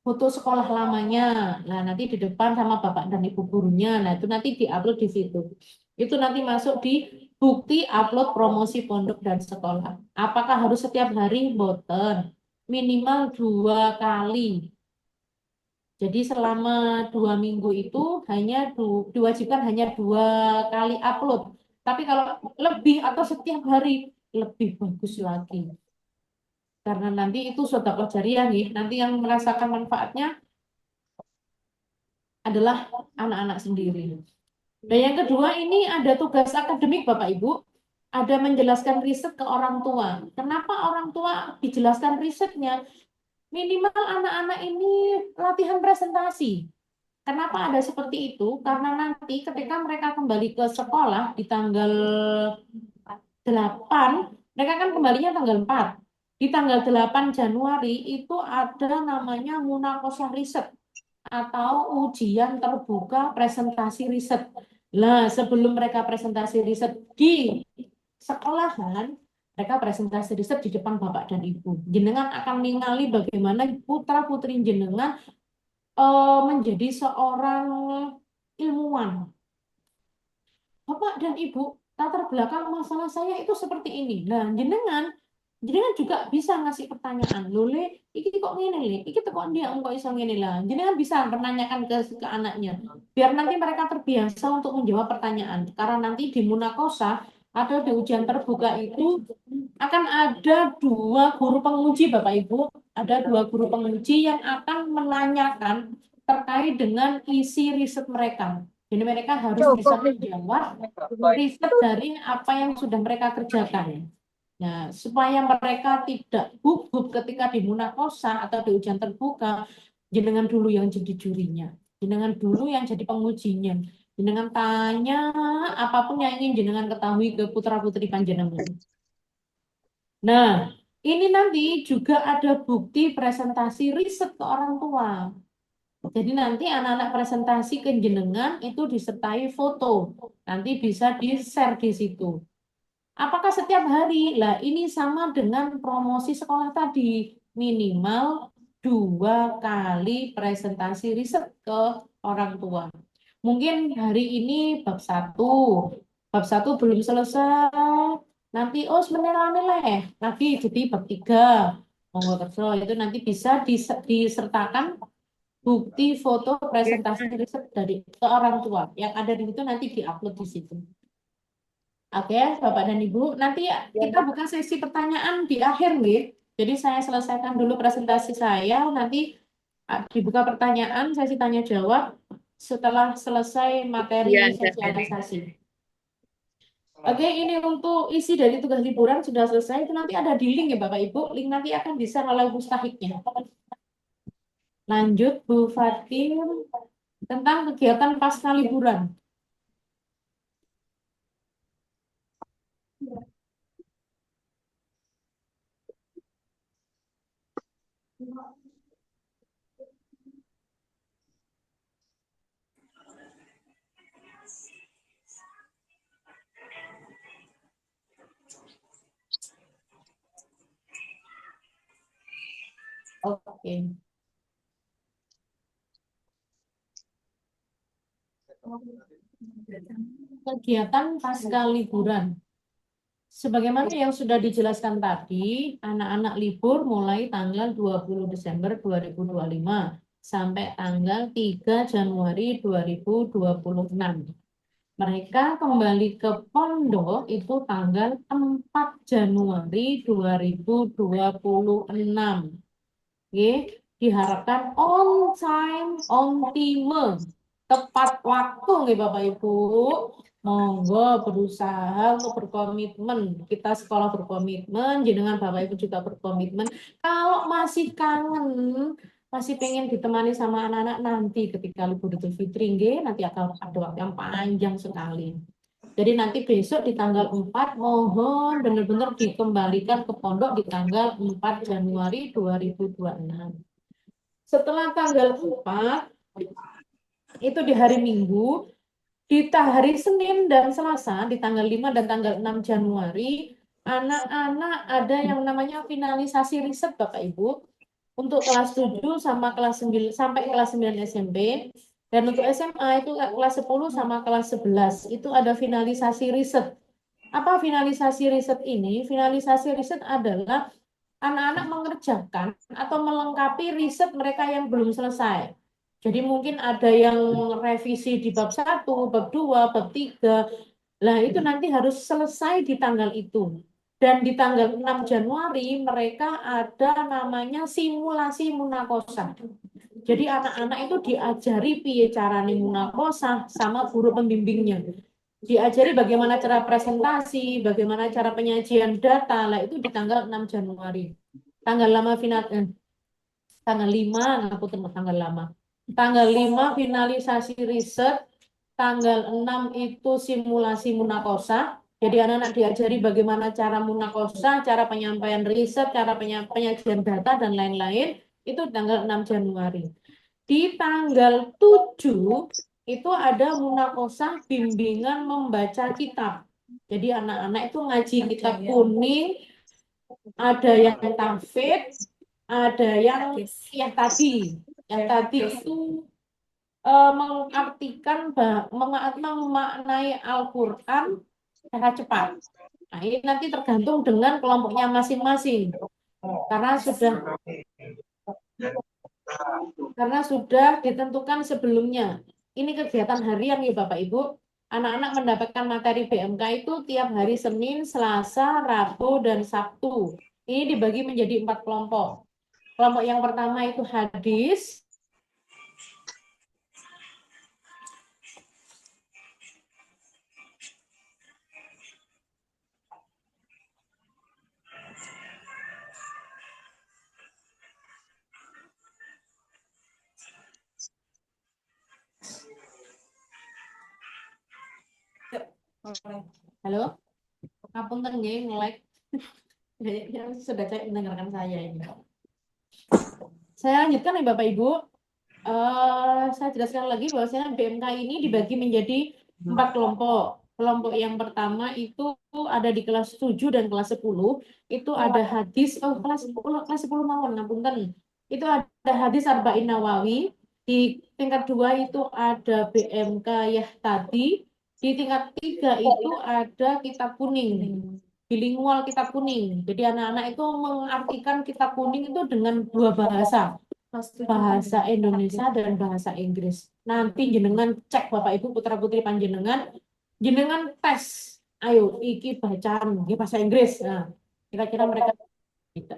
foto sekolah lamanya. Nah, nanti di depan sama bapak dan ibu gurunya. Nah, itu nanti diupload di situ. Itu nanti masuk di bukti upload promosi pondok dan sekolah. Apakah harus setiap hari? Boten. Minimal 2 kali. Jadi selama 2 minggu itu diwajibkan hanya 2 kali upload. Tapi kalau lebih atau setiap hari, lebih bagus lagi. Karena nanti itu sedekah jariyah nih, nanti yang merasakan manfaatnya adalah anak-anak sendiri. Dan yang kedua, ini ada tugas akademik Bapak Ibu, ada menjelaskan riset ke orang tua. Kenapa orang tua dijelaskan risetnya? Minimal anak-anak ini latihan presentasi. Kenapa ada seperti itu? Karena nanti ketika mereka kembali ke sekolah di tanggal 8, mereka kan kembalinya tanggal 4. Di tanggal 8 Januari itu ada namanya Munakosah Riset atau ujian terbuka presentasi riset. Nah, sebelum mereka presentasi riset di sekolahan, mereka presentasi riset di depan Bapak dan Ibu. Jenengan akan ningali bagaimana putra-putri jenengan menjadi seorang ilmuwan. Bapak dan Ibu, latar belakang masalah saya itu seperti ini. Nah, jenengan juga bisa ngasih pertanyaan. Loh, Le, iki kok ngene, Le? Iki kok dia kok iso ngene lah. Jenengan bisa menanyakan ke anaknya. Biar nanti mereka terbiasa untuk menjawab pertanyaan. Karena nanti di munakosa atau di ujian terbuka itu akan ada 2 guru penguji, Bapak Ibu. Ada 2 guru penguji yang akan menanyakan terkait dengan isi riset mereka. Jadi mereka harus bisa menjawab riset dari apa yang sudah mereka kerjakan. Nah, supaya mereka tidak gugup ketika di munakosa atau di ujian terbuka, jenengan dulu yang jadi jurinya, jenengan dulu yang jadi pengujinya, jenengan tanya apapun yang ingin jenengan ketahui ke putra-putri panjenengan. Nah, ini nanti juga ada bukti presentasi riset ke orang tua. Jadi nanti anak-anak presentasi ke jenengan itu disertai foto. Nanti bisa di-share di situ. Apakah setiap hari? Lah, ini sama dengan promosi sekolah tadi. Minimal 2 kali presentasi riset ke orang tua. Mungkin hari ini bab 1. Bab 1 belum selesai. Nanti, sebenarnya lagi jadi bab 3. Monggo kerso itu nanti bisa disertakan bukti foto presentasi riset dari ke orang tua. Yang ada di situ nanti diupload di situ. Oke, Bapak dan Ibu, nanti kita buka sesi pertanyaan di akhir, nih. Jadi saya selesaikan dulu presentasi saya, nanti dibuka pertanyaan, sesi tanya jawab setelah selesai materi sosialisasi. Oke, ini untuk isi dari tugas liburan sudah selesai. Itu nanti ada di link ya, Bapak Ibu. Link nanti akan di-share oleh mustahiknya. Lanjut, Bu Fatim, tentang kegiatan pasca liburan. Oke. Kegiatan pasca liburan. Sebagaimana yang sudah dijelaskan tadi, anak-anak libur mulai tanggal 20 Desember 2025 sampai tanggal 3 Januari 2026. Mereka kembali ke pondok itu tanggal 4 Januari 2026. Oke, diharapkan on time, on time, tepat waktu nih Bapak Ibu. Monggo berusaha untuk berkomitmen. Kita sekolah berkomitmen, jenengan Bapak Ibu juga berkomitmen. Kalau masih kangen, masih pengen ditemani sama anak-anak nanti ketika libur Idul Fitri, nanti akan ada waktu yang panjang sekali. Jadi nanti besok di tanggal 4 mohon benar-benar dikembalikan ke pondok di tanggal 4 Januari 2026. Setelah tanggal 4, itu di hari Minggu, di hari Senin dan Selasa, di tanggal 5 dan tanggal 6 Januari, anak-anak ada yang namanya finalisasi riset Bapak Ibu, untuk kelas 7 sama kelas 9, sampai kelas 9 SMP, dan untuk SMA itu kelas 10 sama kelas 11, itu ada finalisasi riset. Apa finalisasi riset ini? Finalisasi riset adalah anak-anak mengerjakan atau melengkapi riset mereka yang belum selesai. Jadi mungkin ada yang revisi di bab 1, bab 2, bab 3. Nah, itu nanti harus selesai di tanggal itu. Dan di tanggal 6 Januari mereka ada namanya simulasi munakosa. Jadi anak-anak itu diajari piye carane munakosa sama guru pembimbingnya. Diajari bagaimana cara presentasi, bagaimana cara penyajian data. Lah itu di tanggal 6 Januari. Tanggal 5 final tanggal 5 aku tanggal lama. Tanggal 5 finalisasi riset, tanggal 6 itu simulasi munakosah. Jadi anak-anak diajari bagaimana cara munakosah, cara penyampaian riset, cara penyajian data, dan lain-lain. Itu tanggal 6 Januari. Di tanggal 7 itu ada munakosah bimbingan membaca kitab. Jadi anak-anak itu ngaji kitab kuning, ada yang tahfidz, ada yang tadi. Yang tadi itu mengartikan memaknai Al-Quran secara cepat. Nah, ini nanti tergantung dengan kelompoknya masing-masing. Karena sudah ditentukan sebelumnya. Ini kegiatan harian ya Bapak Ibu. Anak-anak mendapatkan materi BMK itu tiap hari Senin, Selasa, Rabu, dan Sabtu. Ini dibagi menjadi 4 kelompok. Kelompok yang pertama itu hadis. Halo, ngapunten nggih nge-like. Kayaknya sudah saya mendengarkan saya ini. Saya lanjutkan ya Bapak Ibu. Saya jelaskan lagi bahwasanya BMK ini dibagi menjadi 4 kelompok. Kelompok yang pertama itu ada di kelas 7 dan kelas 10. Itu ada hadis, kelas 10 mawon, ngapunten. Itu ada hadis Arba'in Nawawi. Di tingkat 2 itu ada BMK Yahtadi. Di tingkat 3 itu ada kitab kuning. Bilingual kitab kuning. Jadi anak-anak itu mengartikan kitab kuning itu dengan 2 bahasa. Bahasa Indonesia dan bahasa Inggris. Nanti jenengan cek Bapak Ibu putra putri panjenengan, jenengan tes. Ayo, iki bacaan ini bahasa Inggris. Nah, kira-kira mereka bisa.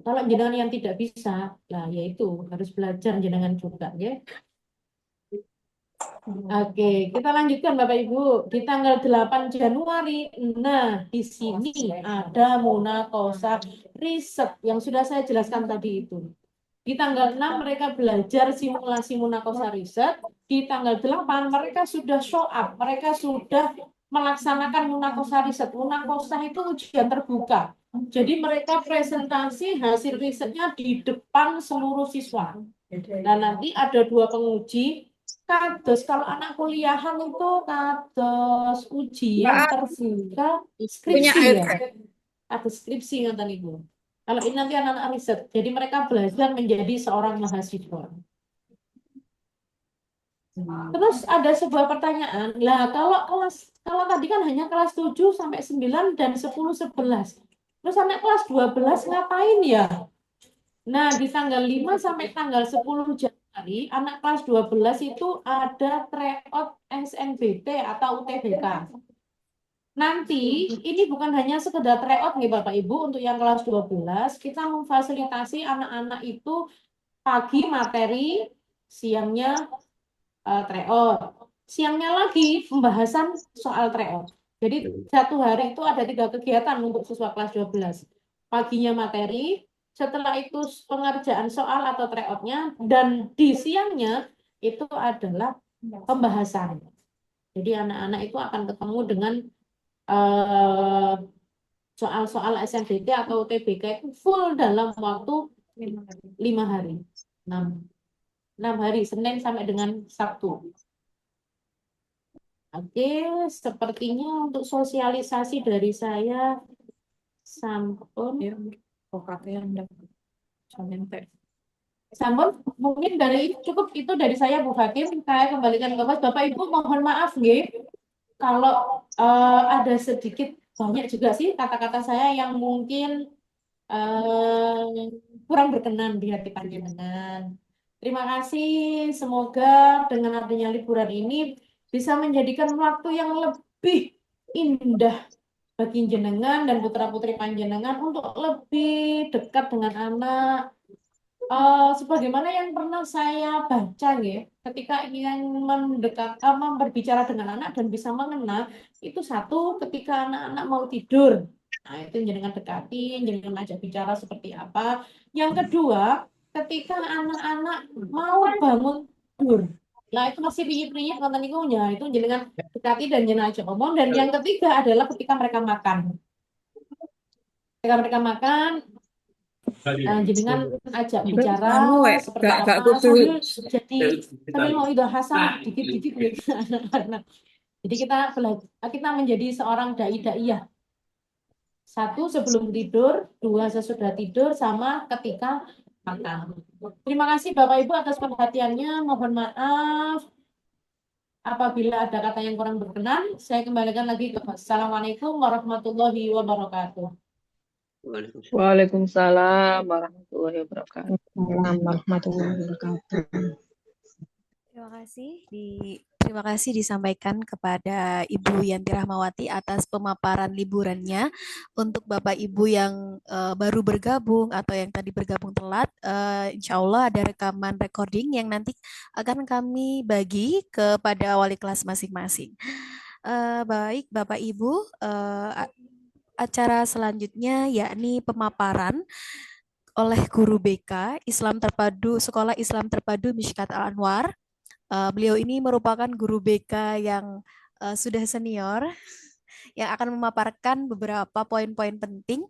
Kalau jenengan yang tidak bisa, ya yaitu harus belajar jenengan juga, ya. Oke, kita lanjutkan Bapak Ibu. Di tanggal 8 Januari, nah di sini ada munakosah riset yang sudah saya jelaskan tadi itu. Di tanggal 6 mereka belajar simulasi munakosah riset. Di tanggal 8 mereka sudah show up, mereka sudah melaksanakan munakosah riset. Munakosah itu ujian terbuka. Jadi mereka presentasi hasil risetnya di depan seluruh siswa. Nah, nanti ada 2 penguji. Kados kalau anak kuliahan itu kados ujian terbuka skripsi ya. Kados skripsi ngoten Ibu. Kalau ini nanti anak-anak riset. Jadi mereka belajar menjadi seorang mahasiswa. Terus ada sebuah pertanyaan. Lah kalau tadi kan hanya kelas 7 sampai 9 dan 10 11. Terus anak kelas 12 ngapain ya? Nah, di tanggal 5 sampai tanggal 10 Januari, anak kelas 12 itu ada tryout SNBT atau UTBK. Nanti, ini bukan hanya sekedar tryout nih Bapak Ibu, untuk yang kelas 12, kita memfasilitasi anak-anak itu pagi materi, siangnya tryout. Siangnya lagi pembahasan soal tryout. Jadi, satu hari itu ada 3 kegiatan untuk siswa kelas 12. Paginya materi, setelah itu pengerjaan soal atau tryoutnya, dan di siangnya itu adalah pembahasan. Jadi anak-anak itu akan ketemu dengan soal-soal SNBT atau UTBK itu full dalam waktu 5 hari. 6 hari, Senin sampai dengan Sabtu. Oke, sepertinya untuk sosialisasi dari saya sampun. Sampun, mungkin dari cukup itu dari saya Bu Hakim. Saya kembalikan ke Bapak Ibu, mohon maaf nggih kalau ada sedikit banyak juga sih kata-kata saya yang mungkin kurang berkenan di hati panjenengan. Terima kasih, semoga dengan adanya liburan ini bisa menjadikan waktu yang lebih indah bagi jenengan dan putra-putri panjenengan untuk lebih dekat dengan anak. Sebagaimana yang pernah saya baca ya, ketika ingin berbicara dengan anak dan bisa mengena, itu satu ketika anak-anak mau tidur. Nah, itu jenengan dekati, jenengan ajak bicara seperti apa. Yang kedua, ketika anak-anak mau bangun tidur. Nah, itu masih riuh-riuh nonton itu ya, itu jenengan dekati dan jenengan ajak ngomong. Dan yang ketiga adalah ketika mereka makan. Ketika mereka makan, jenengan ajak bicara seperti apa sambil mau itu Hasan dikit-dikit gitu anak-anak. Jadi kita menjadi seorang dai-daiyah. 1 sebelum tidur, 2 sesudah tidur, sama ketika makan. Terima kasih Bapak Ibu atas perhatiannya. Mohon maaf apabila ada kata yang kurang berkenan. Saya kembalikan lagi ke Assalamualaikum warahmatullahi wabarakatuh. Waalaikumsalam warahmatullahi wabarakatuh. Terima kasih disampaikan kepada Ibu Yanti Rahmawati atas pemaparan liburannya. Untuk Bapak Ibu yang baru bergabung atau yang tadi bergabung telat, insya Allah ada rekaman recording yang nanti akan kami bagi kepada wali kelas masing-masing. Baik Bapak Ibu, acara selanjutnya yakni pemaparan oleh guru BK Sekolah Islam Terpadu Mishkat Al-Anwar. Beliau ini merupakan guru BK yang sudah senior yang akan memaparkan beberapa poin-poin penting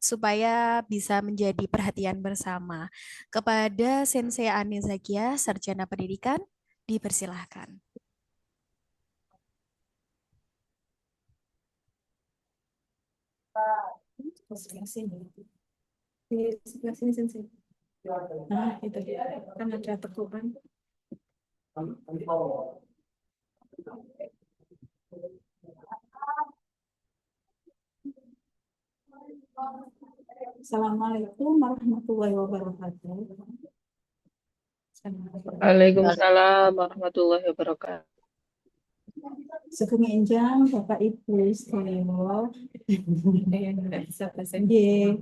supaya bisa menjadi perhatian bersama. Kepada Sensei Ani Zakia, Sarjana Pendidikan, dipersilahkan. Di sebelah sini Sensei. Nah, itu kan ada tekukan. Assalamualaikum warahmatullahi wabarakatuh. Waalaikumsalam warahmatullahi wabarakatuh. Sugeng enjang Bapak Ibu sedaya.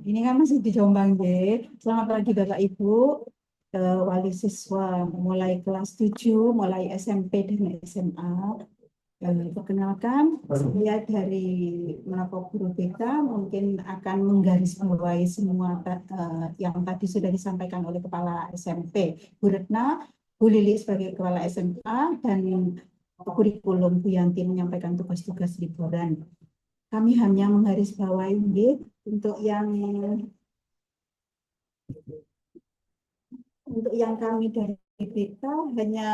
Ini kan masih di Jombang, nggih. Selamat pagi Bapak Ibu. Wali siswa mulai kelas 7, mulai SMP dan SMA. Perkenalkan, saya dari Menopo Guru BK mungkin akan menggarisbawahi semua yang tadi sudah disampaikan oleh Kepala SMP Bu Retna, Bu Lili sebagai Kepala SMA, dan kurikulum Bu Yanti menyampaikan tugas-tugas liburan. Kami hanya menggarisbawahi untuk yang kami dari BK hanya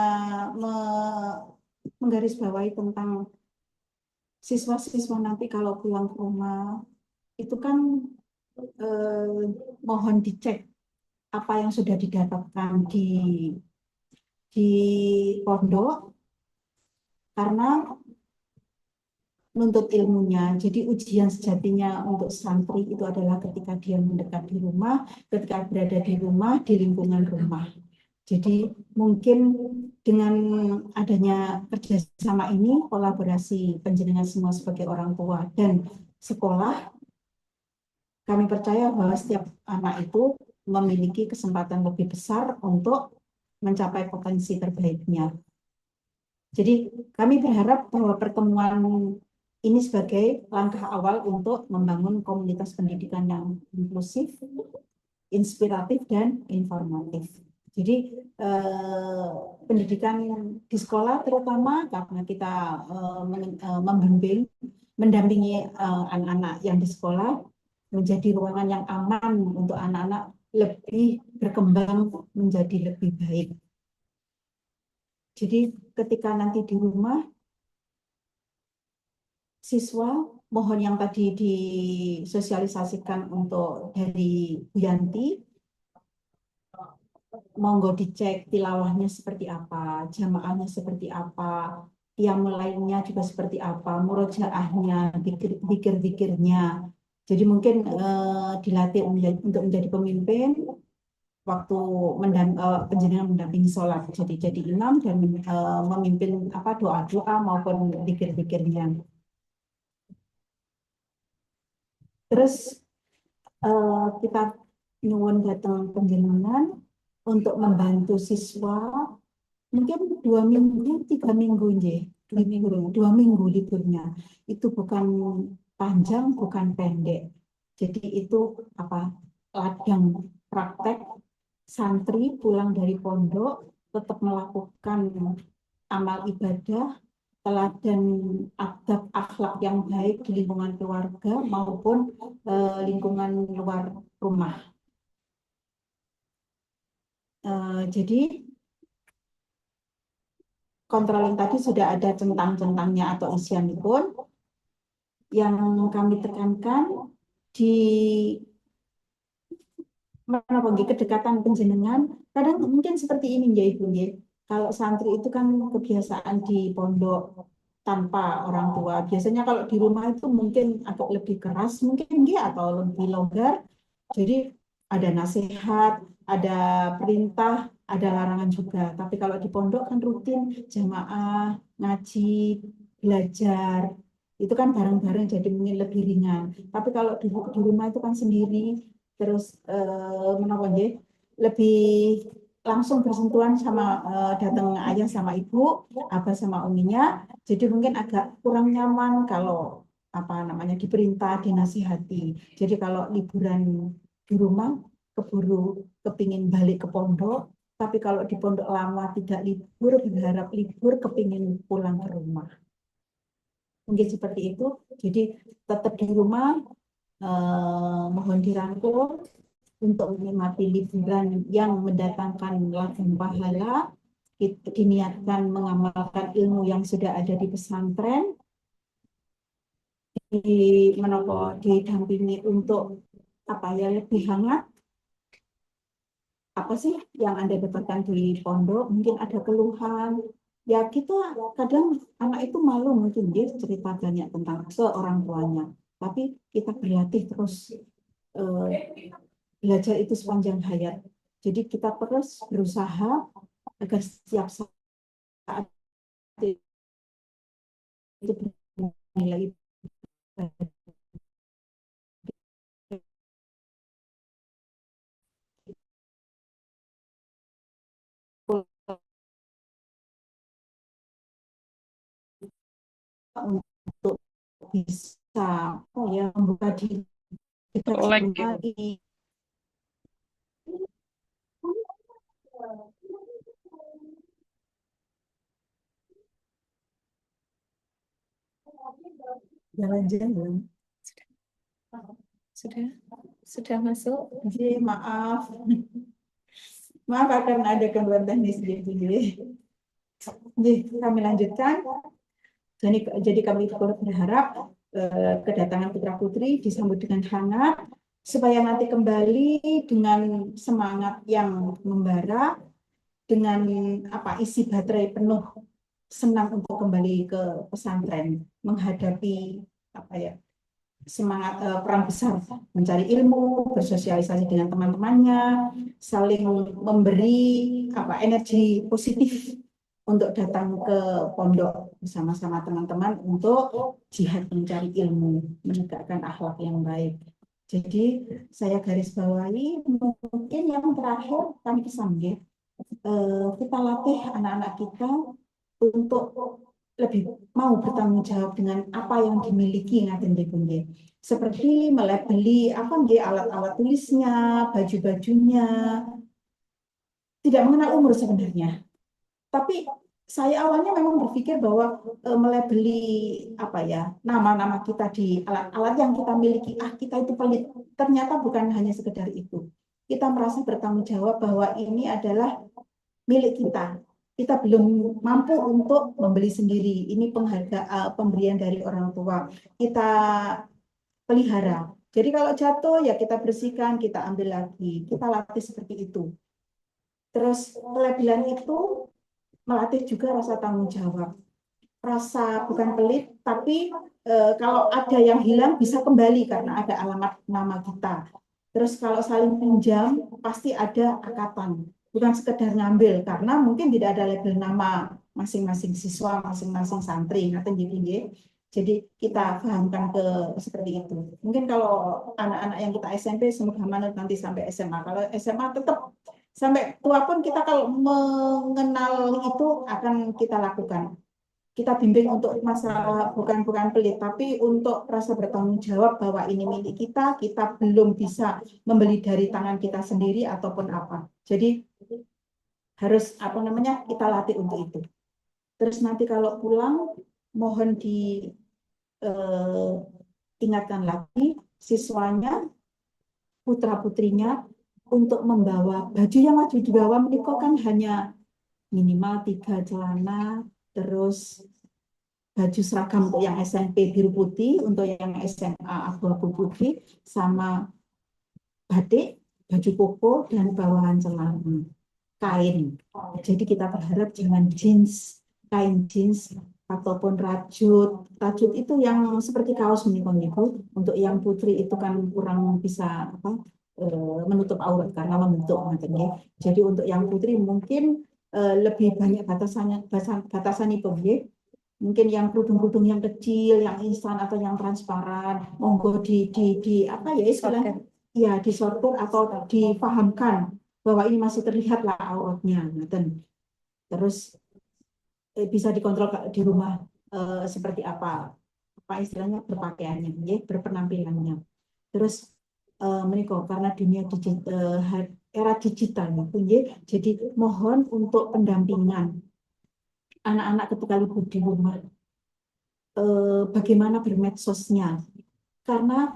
menggarisbawahi tentang siswa-siswa nanti kalau pulang ke rumah itu kan mohon dicek apa yang sudah didapatkan di pondok karena menuntut ilmunya. Jadi ujian sejatinya untuk santri itu adalah ketika dia mendekat di rumah, ketika berada di rumah, di lingkungan rumah. Jadi mungkin dengan adanya kerjasama ini, kolaborasi penjenengan semua sebagai orang tua dan sekolah, kami percaya bahwa setiap anak itu memiliki kesempatan lebih besar untuk mencapai potensi terbaiknya. Jadi kami berharap bahwa pertemuan ini sebagai langkah awal untuk membangun komunitas pendidikan yang inklusif, inspiratif, dan informatif. Jadi pendidikan di sekolah terutama karena kita mendampingi anak-anak yang di sekolah menjadi ruangan yang aman untuk anak-anak lebih berkembang menjadi lebih baik. Jadi ketika nanti di rumah, siswa mohon yang tadi disosialisasikan untuk dari Bu Yanti, monggo dicek tilawahnya seperti apa, jamaahnya seperti apa, yang lainnya juga seperti apa, murojaahnya, zikir-zikirnya. Jadi mungkin dilatih untuk menjadi pemimpin waktu penjenengan mendampingi sholat, jadi imam dan memimpin doa-doa maupun zikir-zikirnya. Terus kita nyuwun datang penjenengan untuk membantu siswa mungkin 2 minggu, 3 minggu nggih, 2 minggu liburnya. Itu bukan panjang, bukan pendek. Jadi itu ladang praktek santri pulang dari pondok tetap melakukan amal ibadah, teladan adab akhlak yang baik di lingkungan keluarga maupun lingkungan luar rumah. Jadi controlling tadi sudah ada centang-centangnya atau isiannya pun. Yang kami tekankan di kedekatan penjenengan, kadang mungkin seperti ini ya Ibu ya. Kalau santri itu kan kebiasaan di pondok tanpa orang tua. Biasanya kalau di rumah itu mungkin agak lebih keras mungkin ya, atau lebih longgar. Jadi ada nasihat, ada perintah, ada larangan juga. Tapi kalau di pondok kan rutin jamaah, ngaji, belajar. Itu kan bareng-bareng jadi mungkin lebih ringan. Tapi kalau di rumah itu kan sendiri, terus menapa nggih, lebih langsung bersentuhan sama datang ayah sama ibu, abah sama uminya. Jadi mungkin agak kurang nyaman kalau apa namanya diperintah, dinasihati. Jadi kalau liburan di rumah keburu kepingin balik ke pondok, tapi kalau di pondok lama tidak libur, berharap libur kepingin pulang ke rumah. Mungkin seperti itu. Jadi tetap di rumah, mohon dirangkul untuk menikmati liburan yang mendatangkan ladang pahala, diniatkan mengamalkan ilmu yang sudah ada di pesantren, didampingi untuk apa ya, lebih hangat. Apa sih yang Anda dapatkan di pondok? Mungkin ada keluhan. Ya kita kadang anak itu malu mungkin dia cerita banyak tentang ke orang tuanya. Tapi kita berlatih terus belajar itu sepanjang hayat. Jadi kita terus berusaha agar setiap saat itu bernilai untuk bisa ya membuka diri kita lagi. Jalan-jalan. Sudah masuk. Jadi maaf. Maaf akan ada gangguan teknis jadi kami lanjutkan. Jadi kami berharap kedatangan putra putri disambut dengan hangat supaya nanti kembali dengan semangat yang membara, dengan apa isi baterai penuh, senang untuk kembali ke pesantren menghadapi apa ya, semangat perang besar mencari ilmu, bersosialisasi dengan teman-temannya, saling memberi apa energi positif untuk datang ke pondok bersama-sama teman-teman untuk jihad mencari ilmu, menegakkan akhlak yang baik. Jadi saya garis bawahi mungkin yang terakhir kami pesan ya, kita latih anak-anak kita untuk lebih mau bertanggung jawab dengan apa yang dimiliki ngaten nggih. Seperti melabeli apa nggih alat-alat tulisnya, baju-bajunya. Tidak mengenal umur sebenarnya. Tapi saya awalnya memang berpikir bahwa melabeli apa ya, nama-nama kita di alat-alat yang kita miliki, kita itu pelit. Ternyata bukan hanya sekedar itu. Kita merasa bertanggung jawab bahwa ini adalah milik kita. Kita belum mampu untuk membeli sendiri. Ini penghargaan, pemberian dari orang tua. Kita pelihara. Jadi kalau jatuh ya kita bersihkan, kita ambil lagi. Kita latih seperti itu. Terus pelabelan itu melatih juga rasa tanggung jawab. Rasa bukan pelit, tapi kalau ada yang hilang bisa kembali karena ada alamat nama kita. Terus kalau saling pinjam pasti ada akatan. Bukan sekedar ngambil, karena mungkin tidak ada label nama masing-masing siswa, masing-masing santri. Jadi kita pahamkan ke seperti itu. Mungkin kalau anak-anak yang kita SMP, semoga manut nanti sampai SMA. Kalau SMA tetap sampai tua pun kita kalau mengenal itu akan kita lakukan. Kita bimbing untuk masalah bukan pelit, tapi untuk rasa bertanggung jawab bahwa ini milik kita, kita belum bisa membeli dari tangan kita sendiri ataupun apa. Jadi harus apa namanya kita latih untuk itu. Terus nanti kalau pulang mohon diingatkan lagi siswanya, putra-putrinya untuk membawa baju yang wajib dibawa menikah kan hanya minimal 3 celana, terus baju seragam untuk yang SMP biru putih, untuk yang SMA abu-abu putih, sama batik, baju koko, dan bawahan celana kain. Jadi kita berharap jangan jeans, kain jeans ataupun rajut. Rajut itu yang seperti kaos menikah itu. Untuk yang putri itu kan kurang bisa menutup aurat karena membentuk matanya. Jadi untuk yang putri mungkin lebih banyak batasannya pemilih. Mungkin yang kerudung-kerudung yang kecil, yang instan atau yang transparan, monggo di apa ya istilahnya, ya disortir atau dipahamkan bahwa ini masih terlihat lah auratnya. Terus bisa dikontrol di rumah seperti apa istilahnya berpakaiannya, ya, berpenampilannya. Terus menikah karena dunia era digital ya, jadi mohon untuk pendampingan anak-anak ketika libur di rumah, bagaimana bermedsosnya, karena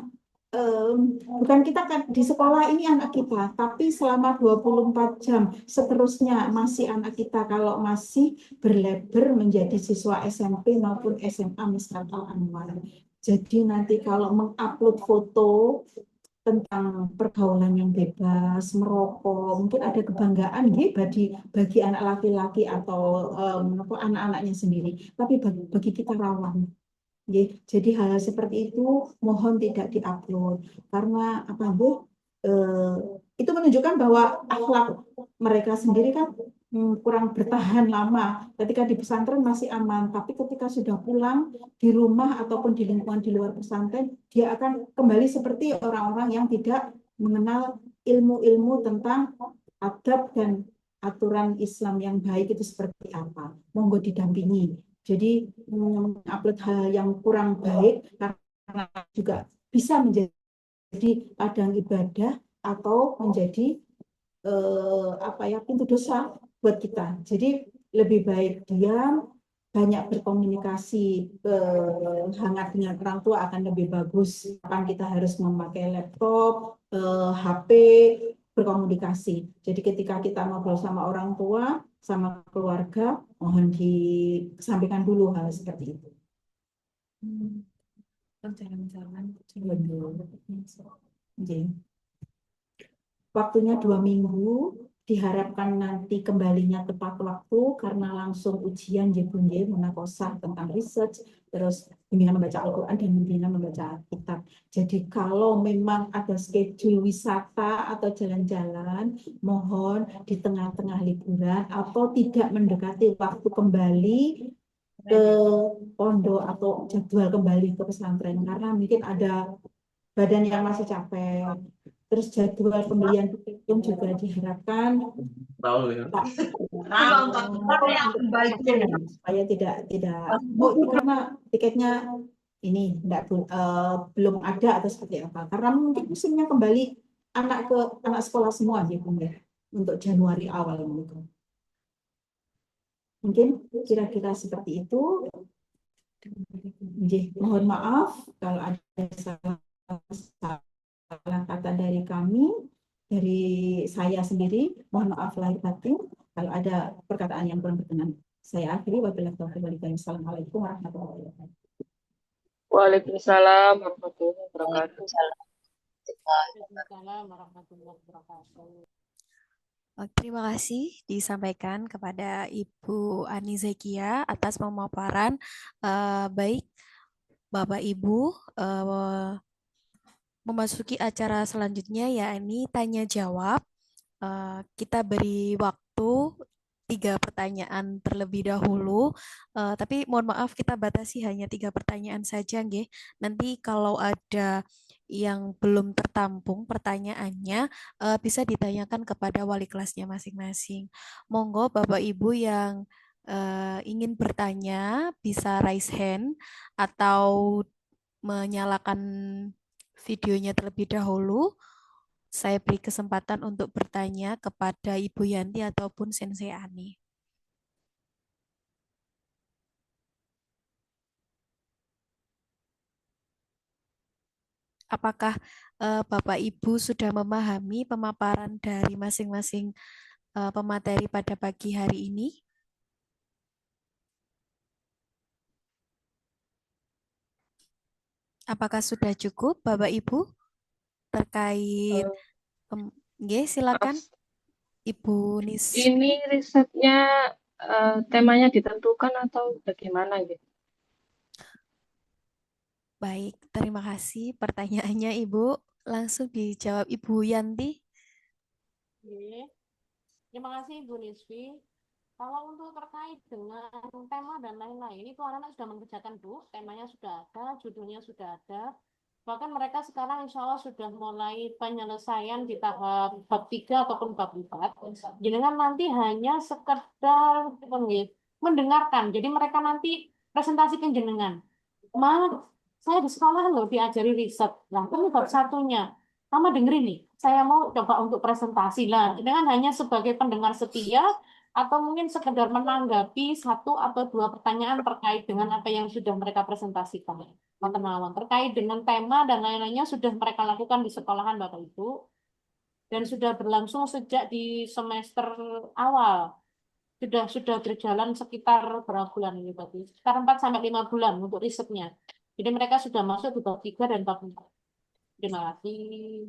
bukan kita kan di sekolah ini anak kita, tapi selama 24 jam seterusnya masih anak kita kalau masih berlabel menjadi siswa SMP maupun SMA misalkan Anwar. Jadi nanti kalau mengupload foto tentang pergaulan yang bebas, merokok, mungkin ada kebanggaan ya, bagi anak laki-laki atau anak-anaknya sendiri. Tapi bagi kita rawan. Ya, jadi hal seperti itu mohon tidak diupload karena apa Bu? Itu menunjukkan bahwa akhlak mereka sendiri kan kurang bertahan lama. Ketika di pesantren masih aman, tapi ketika sudah pulang di rumah ataupun di lingkungan di luar pesantren, dia akan kembali seperti orang-orang yang tidak mengenal ilmu-ilmu tentang adab dan aturan Islam yang baik itu seperti apa. Monggo didampingi. Jadi upload hal yang kurang baik karena juga bisa menjadi ladang ibadah atau menjadi pintu dosa buat kita. Jadi lebih baik diam, banyak berkomunikasi hangat dengan orang tua akan lebih bagus. Kapan kita harus memakai laptop, HP, berkomunikasi. Jadi ketika kita ngobrol sama orang tua, sama keluarga, mohon disampaikan dulu hal seperti itu. Waktunya 2 minggu, diharapkan nanti kembalinya tepat waktu karena langsung ujian JBUNY menakosah tentang research, terus bimbingan membaca Al-Quran dan bimbingan membaca kitab. Jadi kalau memang ada schedule wisata atau jalan-jalan, mohon di tengah-tengah liburan atau tidak mendekati waktu kembali ke pondok atau jadwal kembali ke pesantren karena mungkin ada badan yang masih capek. Terus jadwal pembelian tiket pun juga diharapkan supaya tidak karena tiketnya ini belum ada atau seperti apa. Karena mungkin musimnya kembali anak sekolah semua ya Bunda, untuk Januari awal mungkin. Mungkin kira-kira seperti itu. Mohon maaf kalau ada salah kata dari kami, dari saya sendiri, mohon maaf lahir batin kalau ada perkataan yang kurang berkenan. Saya akhiri, wabillahi taufiq wal hidayah. Assalamualaikum warahmatullahi wabarakatuh. Waalaikumsalam warahmatullahi wabarakatuh. Waalaikumsalam warahmatullahi wabarakatuh. Terima kasih disampaikan kepada Ibu Ani Zakia atas pemaparan. Baik, Bapak Ibu, memasuki acara selanjutnya yakni tanya jawab. Kita beri waktu 3 pertanyaan terlebih dahulu, tapi mohon maaf kita batasi hanya 3 pertanyaan saja, nggih. Nanti kalau ada yang belum tertampung pertanyaannya, bisa ditanyakan kepada wali kelasnya masing-masing. Monggo Bapak Ibu yang ingin bertanya bisa raise hand atau menyalakan videonya terlebih dahulu saya beri kesempatan untuk bertanya kepada Ibu Yanti ataupun Sensei Ani. Apakah Bapak Ibu sudah memahami pemaparan dari masing-masing pemateri pada pagi hari ini? Apakah sudah cukup, Bapak Ibu, terkait silakan, Maaf, Ibu Nis. ini risetnya temanya ditentukan atau bagaimana gitu? Baik, terima kasih pertanyaannya, Ibu. Langsung dijawab Ibu Yanti. Oke. Terima kasih Bu Nisfi. Kalau untuk terkait dengan tema dan lain-lain, itu anak-anak sudah mengerjakan Bu, temanya sudah ada, judulnya sudah ada. Bahkan mereka sekarang insya Allah sudah mulai penyelesaian di tahap bab 3 ataupun bab 4. Jangan nanti hanya sekedar mendengarkan. Jadi mereka nanti presentasikan jenengan. Saya di sekolah loh diajari riset. Nah, ini bab satunya. Mama dengerin nih, saya mau coba untuk presentasi lah. Dengan hanya sebagai pendengar setia atau mungkin sekedar menanggapi satu atau dua pertanyaan terkait dengan apa yang sudah mereka presentasikan. Teman-teman, terkait dengan tema dan lain-lainnya sudah mereka lakukan di sekolahan Bapak Ibu dan sudah berlangsung sejak di semester awal. Sudah berjalan sekitar berapa bulan ini berarti? Sekitar 4 sampai 5 bulan untuk risetnya. Jadi mereka sudah masuk di bab 3 dan bab 4. Terima kasih.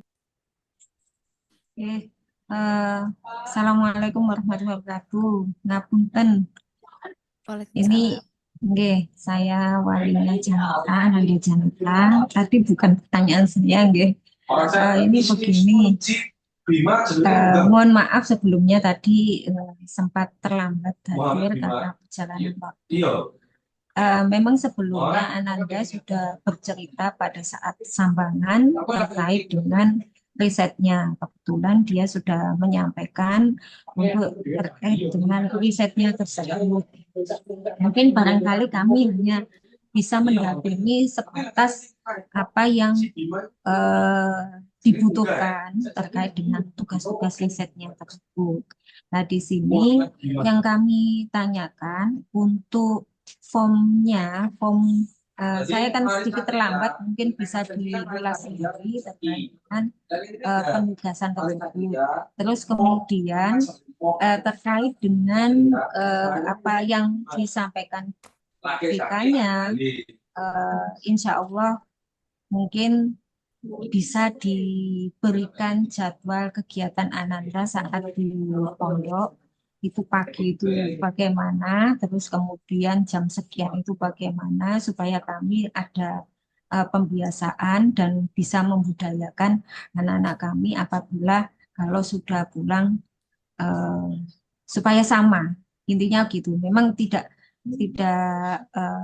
Assalamualaikum warahmatullahi wabarakatuh. Ngapunten. Ini nggih, saya Walinya Janata, Ananda Janata. Tadi bukan pertanyaan saya nggih. Ini begini. Mohon maaf sebelumnya tadi sempat terlambat hadir karena perjalanan waktu. Memang sebelumnya Ananda sudah bercerita pada saat sambangan terkait dengan risetnya. Kebetulan dia sudah menyampaikan untuk terkait dengan risetnya tersebut. Mungkin barangkali kami hanya bisa mendampingi sebatas apa yang dibutuhkan terkait dengan tugas-tugas risetnya tersebut. Nah, di sini yang kami tanyakan untuk formnya, saya kan sedikit terlambat, mungkin bisa diulas sendiri terkait dengan penugasan tersebut. Terus kemudian terkait dengan apa yang disampaikan PK-nya, insya Allah mungkin bisa diberikan jadwal kegiatan Ananda saat di pondok. Itu pagi itu bagaimana, terus kemudian jam sekian itu bagaimana, supaya kami ada pembiasaan dan bisa membudayakan anak-anak kami apabila kalau sudah pulang supaya sama. Intinya gitu. Memang tidak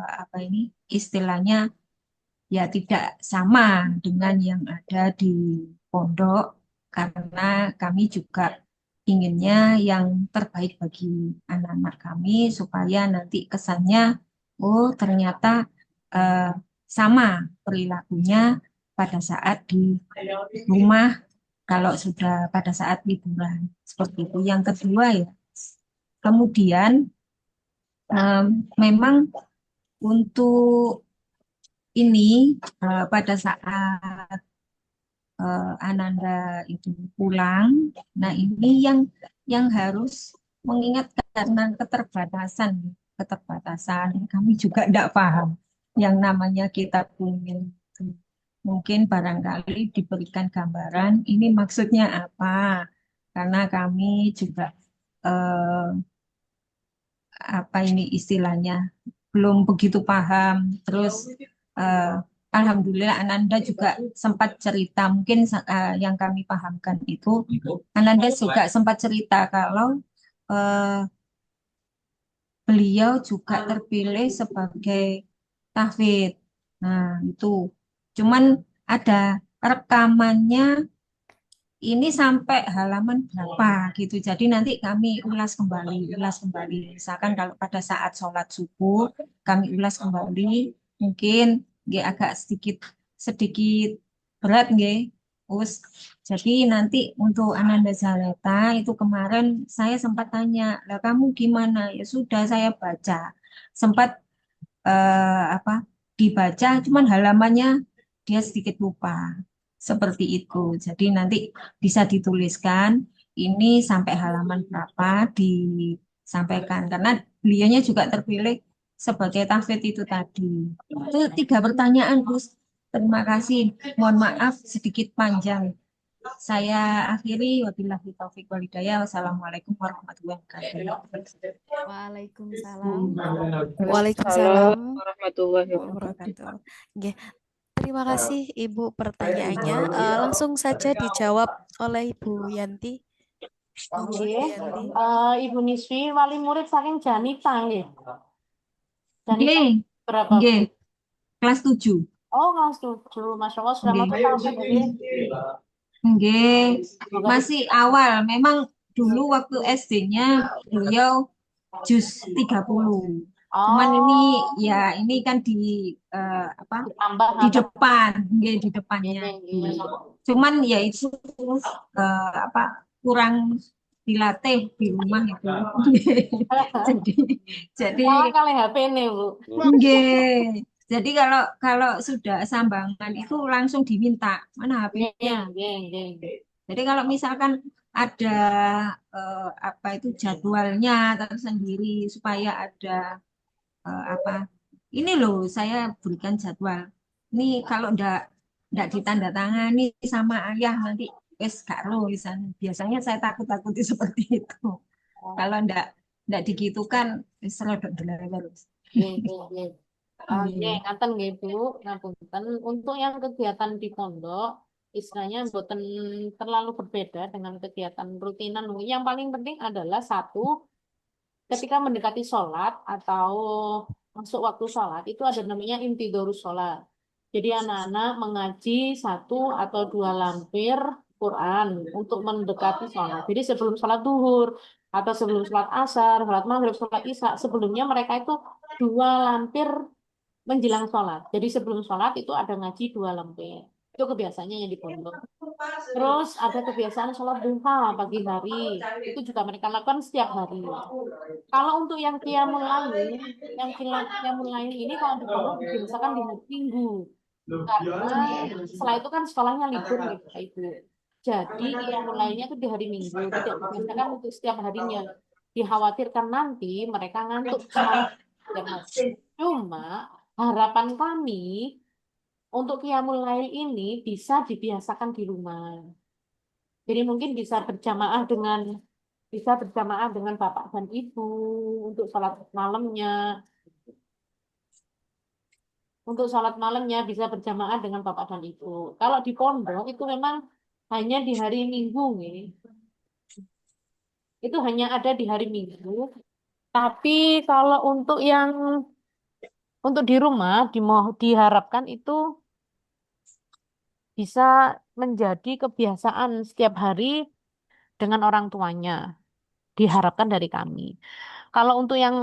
apa ini istilahnya ya tidak sama dengan yang ada di pondok karena kami juga inginnya yang terbaik bagi anak-anak kami supaya nanti kesannya oh ternyata sama perilakunya pada saat di rumah kalau sudah pada saat liburan seperti itu. Yang kedua ya kemudian memang untuk ini pada saat Ananda itu pulang, nah ini yang harus mengingat karena keterbatasan kami juga tidak paham yang namanya kitab kuning. Mungkin barangkali diberikan gambaran ini maksudnya apa, karena kami juga apa ini istilahnya belum begitu paham. Terus Alhamdulillah Ananda juga sempat cerita, mungkin yang kami pahamkan itu Ananda juga sempat cerita kalau beliau juga terpilih sebagai tahfidz. Nah itu cuman ada rekamannya ini sampai halaman berapa gitu. Jadi nanti kami ulas kembali. Misalkan kalau pada saat sholat subuh kami ulas kembali, mungkin agak sedikit berat nggih. Terus Jadi nanti untuk Ananda Zaleta itu kemarin saya sempat tanya, lah kamu gimana? Ya sudah saya baca, sempat apa dibaca, cuman halamannya dia sedikit lupa seperti itu. Jadi nanti bisa dituliskan ini sampai halaman berapa disampaikan karena beliaunya juga terpilih sebagai tahfidz itu tadi. Itu 3 pertanyaan, Gus. Terima kasih. Mohon maaf sedikit panjang. Saya akhiri, wabillahi taufiq walhidayah. Wassalamualaikum warahmatullahi wabarakatuh. Waalaikumsalam. Waalaikumsalam Waalaikumsalam warahmatullahi wabarakatuh. wabarakatuh. Oke, terima kasih Ibu pertanyaannya. Langsung saja dijawab oleh Ibu Yanti. Monggo, Ibu Nggih. Yanti. Ibu Niswi, wali murid saking Janita nggih. Janita Nggih, berapa, nggih, Bu? kelas 7. Oh, kelas 7. Masya Allah, sudah Nggih. masuk tahfidz nggih. Nggih, Semoga masih awal. Memang dulu waktu SD-nya beliau jus 30. Cuman ini ya ini kan di apa? ditambah Di apa? depan, nggih, di depannya. Nggih. Cuman ya itu apa kurang dilatih di rumah itu. Jadi jadi Malah kali HP nih, Bu. nggih. Jadi kalau kalau sudah sambangan itu langsung diminta mana HP-nya. Nggih. Jadi kalau misalkan ada apa itu jadwalnya tersendiri supaya ada apa ini loh saya berikan jadwal. Ini kalau ndak ditandatangani sama ayah nanti wes gak roh wisan. Biasanya saya takut-takuti seperti itu. Kalau ndak digitukan wis rodok delewel. Nggih. Nggih, ngaten nggih, Bu. Ngapunten. Untuk yang kegiatan di pondok, istilahnya mboten terlalu berbeda dengan kegiatan rutinan. Yang paling penting adalah satu, ketika mendekati sholat atau masuk waktu sholat, itu ada namanya intidorus sholat. Jadi anak-anak mengaji 1 atau 2 lampir Quran untuk mendekati sholat. Jadi sebelum sholat duhur, atau sebelum sholat asar, sholat maghrib, sholat isya, sebelumnya mereka itu 2 lampir menjelang sholat. Jadi sebelum sholat itu ada ngaji 2 lembar. Itu kebiasaannya yang di pondok. Terus ada kebiasaan sholat duha pagi hari. Itu juga mereka lakukan setiap hari. Kalau untuk yang qiyamul lail, qiyamul lail ini kalau di pondok dibiasakan di hari Minggu. Karena setelah itu kan sekolahnya libur nih, Pak Ibu. Jadi qiyamul lailnya itu di hari Minggu. Tidak dibiasakan untuk setiap harinya. Dikhawatirkan nanti mereka ngantuk setiap hari. Cuma harapan kami untuk qiyamul lail ini bisa dibiasakan di rumah. Jadi mungkin bisa berjamaah dengan bapak dan ibu untuk sholat malamnya. Untuk sholat malamnya bisa berjamaah dengan bapak dan ibu. Kalau di pondok itu memang hanya di hari Minggu, nih. Itu hanya ada di hari Minggu. Tapi kalau untuk di rumah diharapkan itu bisa menjadi kebiasaan setiap hari dengan orang tuanya. Diharapkan dari kami. Kalau untuk yang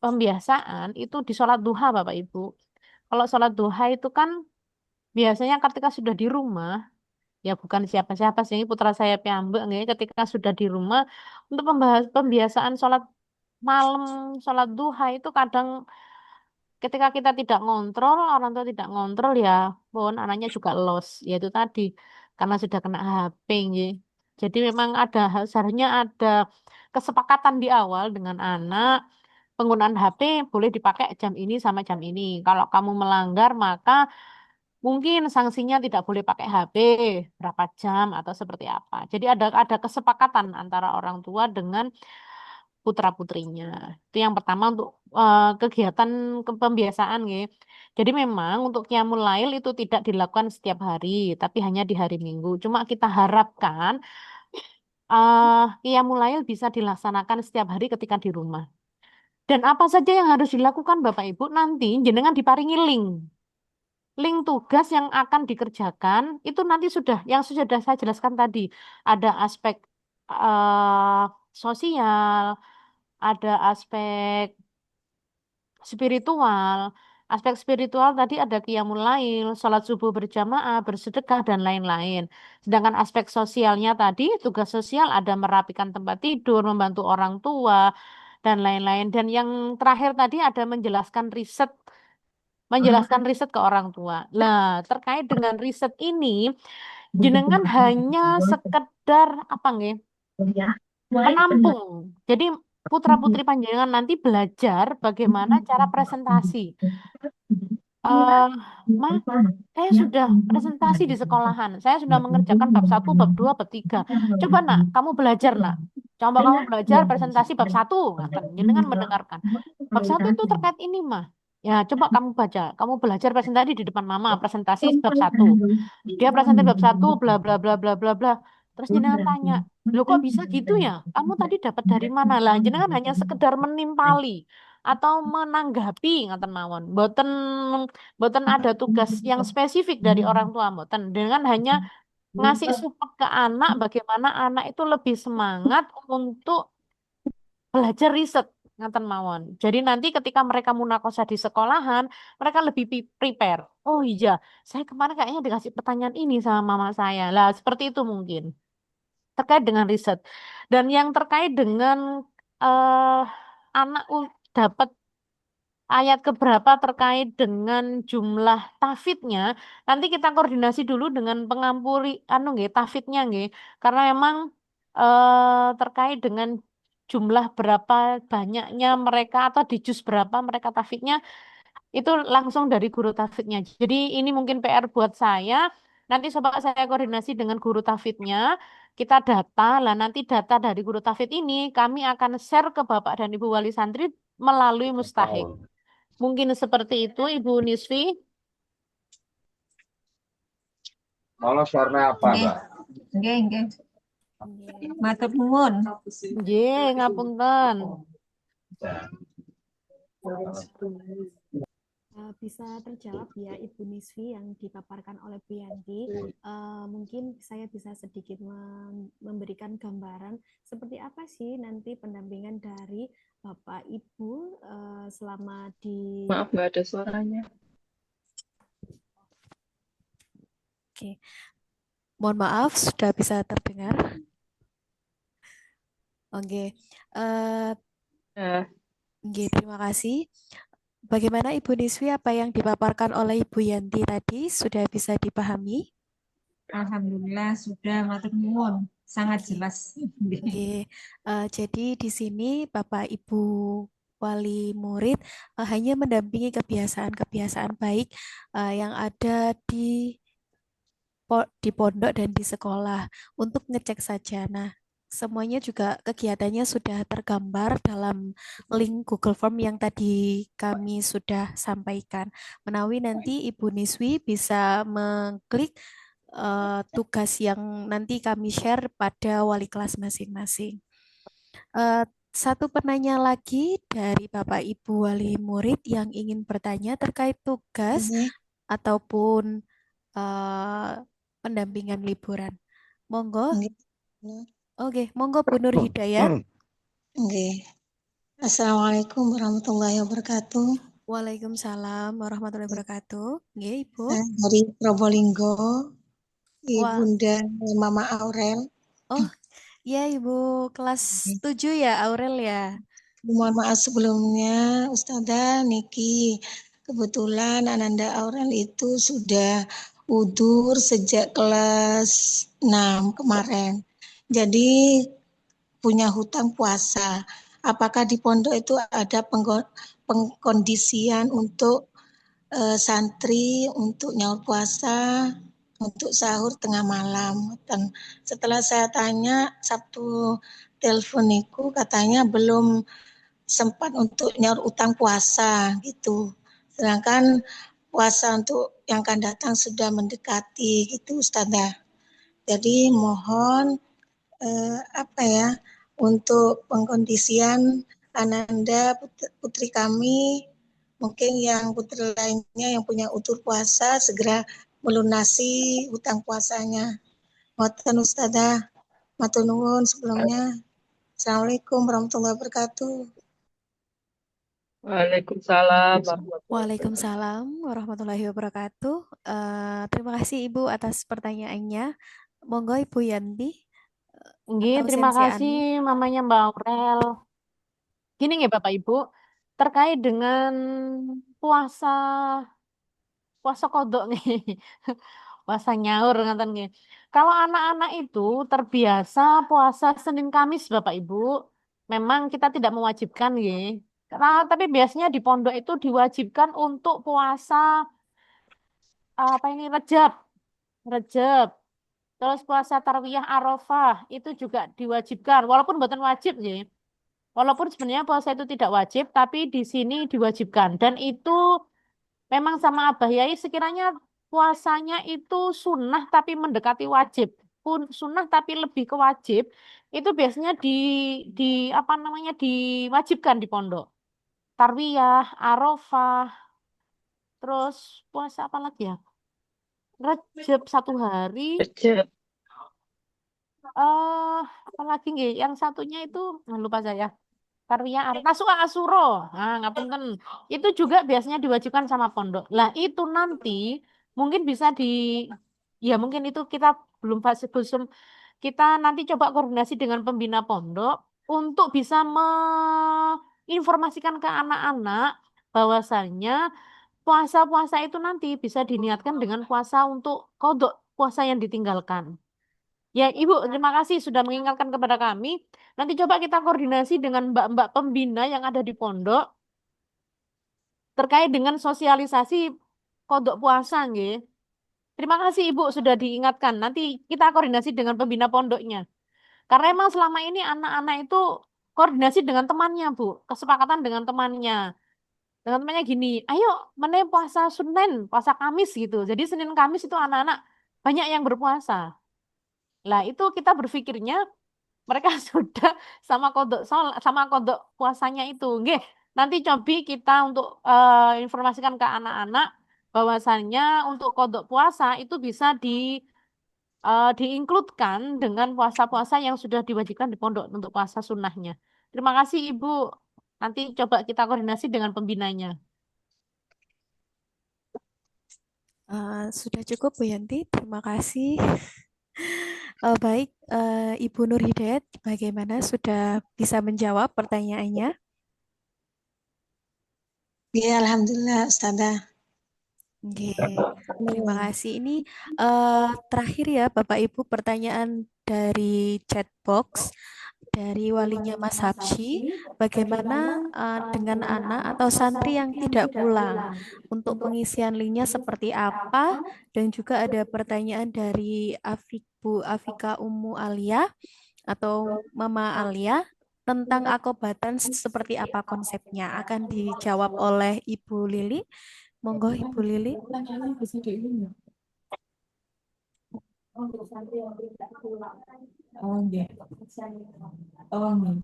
pembiasaan itu di sholat duha, Bapak Ibu. Kalau sholat duha itu kan biasanya ketika sudah di rumah, ya bukan siapa-siapa sih, putra saya piambak nih, ketika sudah di rumah, untuk pembiasaan sholat malam, sholat duha itu kadang ketika kita tidak ngontrol, orang tua tidak ngontrol ya, pun anaknya juga los, yaitu tadi karena sudah kena HP, nggih. Jadi memang seharusnya ada kesepakatan di awal dengan anak, penggunaan HP boleh dipakai jam ini sama jam ini. Kalau kamu melanggar maka mungkin sanksinya tidak boleh pakai HP berapa jam atau seperti apa. Jadi ada kesepakatan antara orang tua dengan putra-putrinya. Itu yang pertama untuk kegiatan pembiasaan ya. Jadi memang untuk qiyamul lail itu tidak dilakukan setiap hari, tapi hanya di hari Minggu. Cuma kita harapkan qiyamul lail bisa dilaksanakan setiap hari ketika di rumah. Dan apa saja yang harus dilakukan Bapak Ibu nanti jenengan diparingi link. Link tugas yang akan dikerjakan itu nanti yang sudah saya jelaskan tadi. Ada aspek sosial, ada aspek spiritual, Aspek spiritual tadi ada qiyamul lail, sholat subuh berjamaah, bersedekah, dan lain-lain. Sedangkan aspek sosialnya tadi, tugas sosial ada merapikan tempat tidur, membantu orang tua, dan lain-lain. Dan yang terakhir tadi ada menjelaskan riset ke orang tua. Nah, terkait dengan riset ini, jenengan hanya sekedar apa nggih? Penampung. Jadi putra-putri panjenengan nanti belajar bagaimana cara presentasi. eh Ma, saya sudah presentasi di sekolahan. Saya sudah mengerjakan bab 1, bab 2, bab 3. Coba nak, kamu belajar nak. Coba kamu belajar presentasi bab 1. Ngaten. Jenengan mendengarkan. Bab 1 itu terkait ini, Ma. Ya, coba kamu baca. Kamu belajar presentasi di depan Mama, presentasi bab 1. Dia presentasi bab 1, bla bla bla bla bla bla. Terus jenengan tanya, "Loh kok bisa gitu ya? Kamu tadi dapat dari mana?" Lah, jenengan hanya sekedar menimpali atau menanggapi ngaten mawon. Boten ada tugas yang spesifik dari orang tua mboten. Dengan hanya ngasih support ke anak bagaimana anak itu lebih semangat untuk belajar riset ngaten mawon. Jadi nanti ketika mereka munakosah di sekolahan, mereka lebih prepare. Oh iya, saya kemarin kayaknya dikasih pertanyaan ini sama mama saya. Lah, seperti itu mungkin terkait dengan riset. Dan yang terkait dengan eh anak dapat ayat keberapa terkait dengan jumlah tafidnya, nanti kita koordinasi dulu dengan pengampuri anu nggih tafidnya nggih. Karena memang terkait dengan jumlah berapa banyaknya mereka atau di juz berapa mereka tafidnya itu langsung dari guru tafidnya. Jadi ini mungkin PR buat saya. Nanti coba saya koordinasi dengan guru tafidnya. Kita data, lah nanti data dari guru tafid ini kami akan share ke Bapak dan Ibu Wali Santri melalui Mustahik. Mungkin seperti itu, Ibu Nisfi. Malah warna apa, Nggih, Mbak? nggih, nggih. Oke. Matur nuwun. Nggih, ngapunten. Bisa terjawab ya Ibu Nisfi yang dipaparkan oleh Bu Yanti. Mungkin saya bisa sedikit memberikan gambaran seperti apa sih nanti pendampingan dari Bapak Ibu selama di... Maaf, nggak ada suaranya. Oke, mohon maaf sudah bisa terdengar. Oke, oke, terima kasih. Bagaimana Ibu Niswi, apa yang dipaparkan oleh Ibu Yanti tadi sudah bisa dipahami? Alhamdulillah sudah, matur nuwun. Sangat jelas. Oke, jadi di sini Bapak Ibu wali murid hanya mendampingi kebiasaan-kebiasaan baik yang ada di pondok dan di sekolah untuk ngecek saja. Nah, semuanya juga kegiatannya sudah tergambar dalam link Google Form yang tadi kami sudah sampaikan. Menawi nanti Ibu Niswi bisa mengklik tugas yang nanti kami share pada wali kelas masing-masing. Satu penanya lagi dari Bapak Ibu wali murid yang ingin bertanya terkait tugas ataupun pendampingan liburan. Monggo. Oke, monggo Bu Nur Hidayat. Oke. Assalamualaikum warahmatullahi wabarakatuh. Waalaikumsalam warahmatullahi wabarakatuh. Nggih, Ibu. Saya dari Probolinggo, Wah. Ibunda Mama Aurel. Oh, iya Ibu kelas 7 ya, Aurel ya. Mohon maaf sebelumnya, Ustazah Niki. Kebetulan Ananda Aurel itu sudah udur sejak kelas 6 kemarin. Jadi punya hutang puasa. Apakah di pondok itu ada pengkondisian untuk santri untuk nyaur puasa, untuk sahur tengah malam? Dan setelah saya tanya Sabtu telponiku katanya belum sempat untuk nyaur utang puasa gitu. Sedangkan puasa untuk yang akan datang sudah mendekati gitu Ustazah. Jadi mohon untuk pengkondisian Ananda putri kami, mungkin yang putri lainnya yang punya utur puasa segera melunasi hutang puasanya. Mohon Ustazah, matur nuwun sebelumnya. Assalamualaikum warahmatullahi wabarakatuh. Waalaikumsalam warahmatullahi Waalaikumsalam warahmatullahi wabarakatuh. Terima kasih Ibu atas pertanyaannya. Monggo Ibu Yanti Nggih, atau terima Sensi kasih Ani. mamanya Mbak Aurel. Gini nggih Bapak Ibu, terkait dengan puasa puasa kodok nih. Puasa nyaur ngaten nggih. Kalau anak-anak itu terbiasa puasa Senin Kamis Bapak Ibu, memang kita tidak mewajibkan nggih. Karena tapi biasanya di pondok itu diwajibkan untuk puasa apa ini Rejab, Rejab. Terus puasa Tarwiyah Arafah itu juga diwajibkan, walaupun bukan wajib nggih. Walaupun sebenarnya puasa itu tidak wajib, tapi di sini diwajibkan. Dan itu memang sama Abah Yai sekiranya puasanya itu sunnah tapi mendekati wajib. Pun sunnah tapi lebih ke wajib. Itu biasanya di apa namanya diwajibkan di pondok. Tarwiyah, Arafah, terus puasa apa lagi ya? Rejab 1 hari. wabarakatuh. Apalagi nggih? Yang satunya itu lupa saya. Tarwiyah Tasua Asuro. Nah, ngapunten. Itu juga biasanya diwajibkan sama pondok. Lah itu nanti mungkin bisa ya mungkin itu kita belum belum kita nanti coba koordinasi dengan pembina pondok untuk bisa menginformasikan ke anak-anak bahwasannya puasa-puasa itu nanti bisa diniatkan dengan puasa untuk kodok, puasa yang ditinggalkan. Ya, Ibu, terima kasih sudah mengingatkan kepada kami. Nanti coba kita koordinasi dengan mbak-mbak pembina yang ada di pondok terkait dengan sosialisasi kodok puasa, nggih. Terima kasih Ibu sudah diingatkan. Nanti kita koordinasi dengan pembina pondoknya. Karena emang selama ini anak-anak itu koordinasi dengan temannya, Bu. Kesepakatan dengan temannya. Dengan temannya gini, ayo mana puasa Senin, puasa Kamis gitu. Jadi Senin Kamis itu anak-anak banyak yang berpuasa. Lah itu kita berpikirnya mereka sudah sama kodok puasanya itu. Nggih, nanti cobi kita untuk informasikan ke anak-anak bahwasannya untuk kodok puasa itu bisa diinkludkan dengan puasa-puasa yang sudah diwajibkan di pondok untuk puasa sunnahnya. Terima kasih Ibu. Nanti coba kita koordinasi dengan pembinanya. Sudah cukup Bu Yanti, terima kasih. Baik, Ibu Nur Hidayat, bagaimana sudah bisa menjawab pertanyaannya? Ya, alhamdulillah, Ustazah. Oke, terima kasih. Ini terakhir ya Bapak Ibu pertanyaan dari chat box dari walinya Mas Habsyi, bagaimana dengan anak atau santri yang tidak pulang? Untuk pengisian linknya seperti apa? Dan juga ada pertanyaan dari Bu Afika Ummu Alia atau Mama Alia tentang akobatan seperti apa konsepnya akan dijawab oleh Ibu Lili. Monggo Ibu Lili. Pertanyaannya bisa diulang ya? Oh, iya. Oh, iya.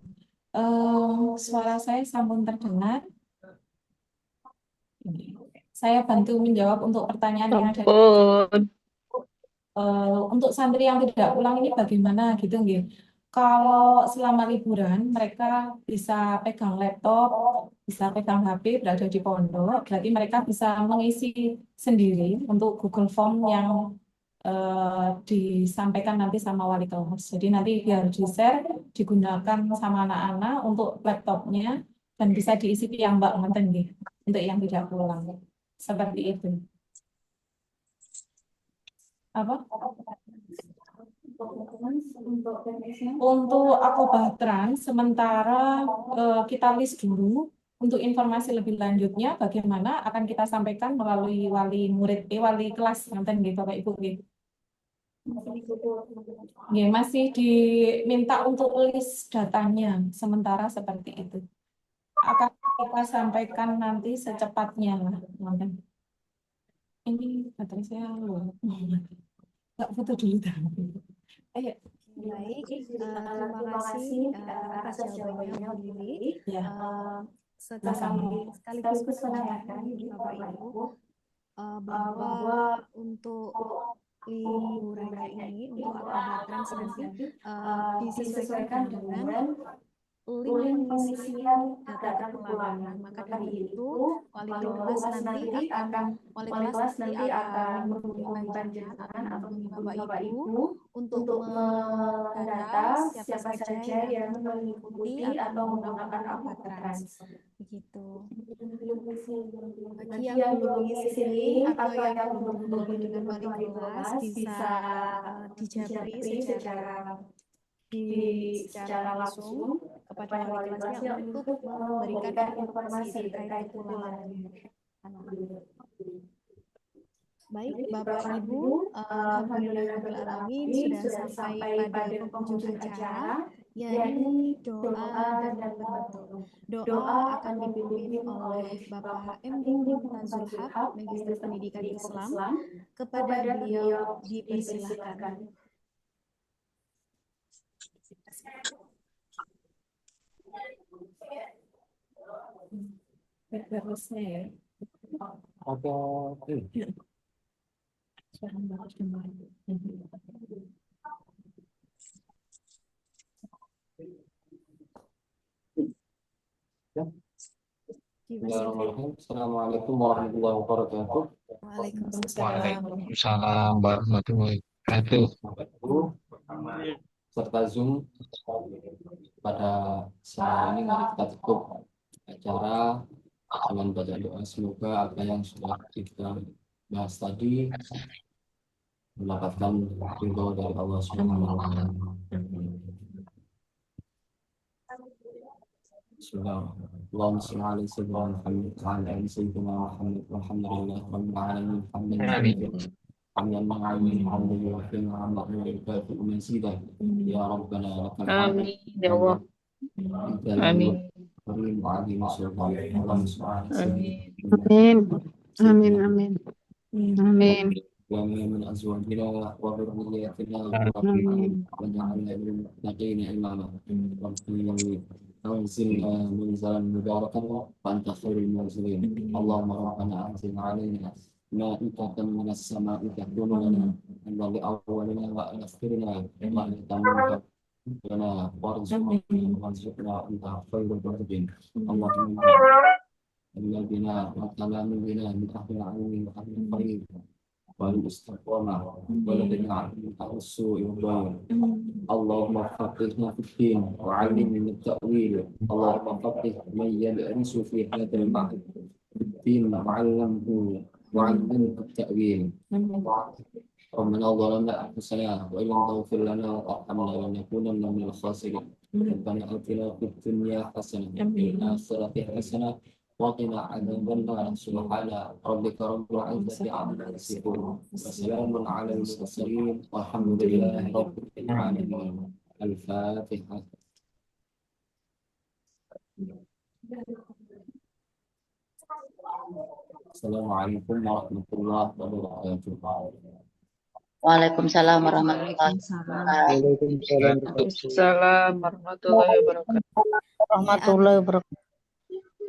Suara saya sambung terdengar. Saya bantu menjawab untuk pertanyaan yang ada. Ampun. Untuk santri yang tidak pulang ini bagaimana gitu nggih. Kalau selama liburan mereka bisa pegang laptop, bisa pegang HP berada di pondok, berarti mereka bisa mengisi sendiri untuk Google Form yang disampaikan nanti sama wali kelas. Jadi nanti biar di-share, digunakan sama anak-anak untuk laptopnya dan bisa diisi yang Mbak ngeten nggih, untuk yang tidak pulang. Seperti itu. Apa? Untuk Akobah Trans, sementara kita list dulu untuk informasi lebih lanjutnya bagaimana akan kita sampaikan melalui wali murid, wali kelas nanten gitu Bapak Ibu. Ya, masih diminta untuk list datanya, sementara seperti itu. Akan kita sampaikan nanti secepatnya lah. Ini baterai saya loh. Nggak foto dulu. Ayo. Baik, terima kasih atas jawabannya Bu Lili. Sekaligus menambahkan Bapak Ibu bahwa untuk liburannya ini untuk akobatan nanti disesuaikan dengan link pengisian data kepulangan. Nah, maka dari itu wali kelas nanti akan menghubungi panjenengan atau menghubungi Bapak Ibu untuk mendata siapa saja yang mengikuti atau menggunakan Aquatrans. Begitu. Bagi yang belum mengisi link atau yang belum berhubung dengan wali kelas bisa dijabri secara langsung kepada wali kelasnya untuk memberikan informasi terkait kepulangannya. Baik, Bapak Ibu, alhamdulillahirobbilalamin sudah sampai pada penghujung acara, yakni doa dan penutup. Doa akan dipimpin oleh Bapak MD Mumtazul Haq, Magister Pendidikan Islam. Kepada beliau dipersilahkan. Terusnya ya. Assalamualaikum warahmatullahi wabarakatuh. Waalaikumsalam warahmatullahi wabarakatuh. Serta Zoom pada siang ini mari kita tutup acara dengan baca doa. Semoga apa yang sudah kita bahas tadi mendapatkan ridho dari Allah Subhanahu wa Ta'ala. Allahumma shalli ala sayyidina Muhammad wa ala ali sayyidina Muhammad walhamdulillahi rabbil alamin. Hamdan ma'amin hamdan yuhsin wa hamdan yukafi mazidah. Ya Rabbana lakal hamd. Amin ya Allah. Amin. Amin. Amin. Amin. Amin. ومن من أزواجنا وذرياتنا واجعلنا للمتقين إماما أنزلنا منزلا مباركا وأنت خير المنزلين اللهم ربنا أنزل علينا مائدة من السماء تهدم لنا لأولنا وآخرنا وأنت لنا وارزقنا أنت خير الرازقين اللهم الذين وكلام بنا من أهل العلم وأهل الخير والاستقامة والذين عن السوء والضلال اللهم فقهنا في الدين وعلمنا التأويل اللهم فقه من يدرس في هذا المعهد الدين وعلمه التأويل ربنا ظلمنا أنفسنا وإن لم تغفر لنا وترحمنا لنكونن من الخاسرين ربنا آتنا في الدنيا حسنة وفي الآخرة حسنة وقنا عذاب النار سبحان ربك رب العزة عما يصفون وسلام على المرسلين والحمد لله رب العالمين. الفاتحة. Assalamualaikum warahmatullahi wabarakatuh. Waalaikumsalam warahmatullahi wabarakatuh. Waalaikumsalam warahmatullahi wabarakatuh.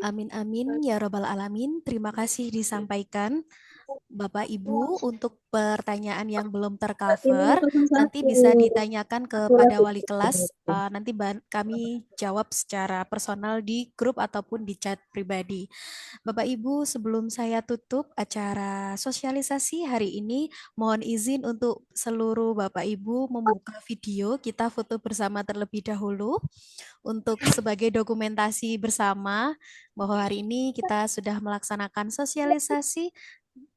Amin amin ya robbal alamin. Terima kasih disampaikan Bapak Ibu untuk pertanyaan yang belum tercover. Nanti bisa ditanyakan kepada wali kelas. Nanti kami jawab secara personal di grup ataupun di chat pribadi. Bapak Ibu, sebelum saya tutup acara sosialisasi hari ini, mohon izin untuk seluruh Bapak Ibu membuka video. Kita foto bersama terlebih dahulu untuk sebagai dokumentasi bersama bahwa hari ini kita sudah melaksanakan sosialisasi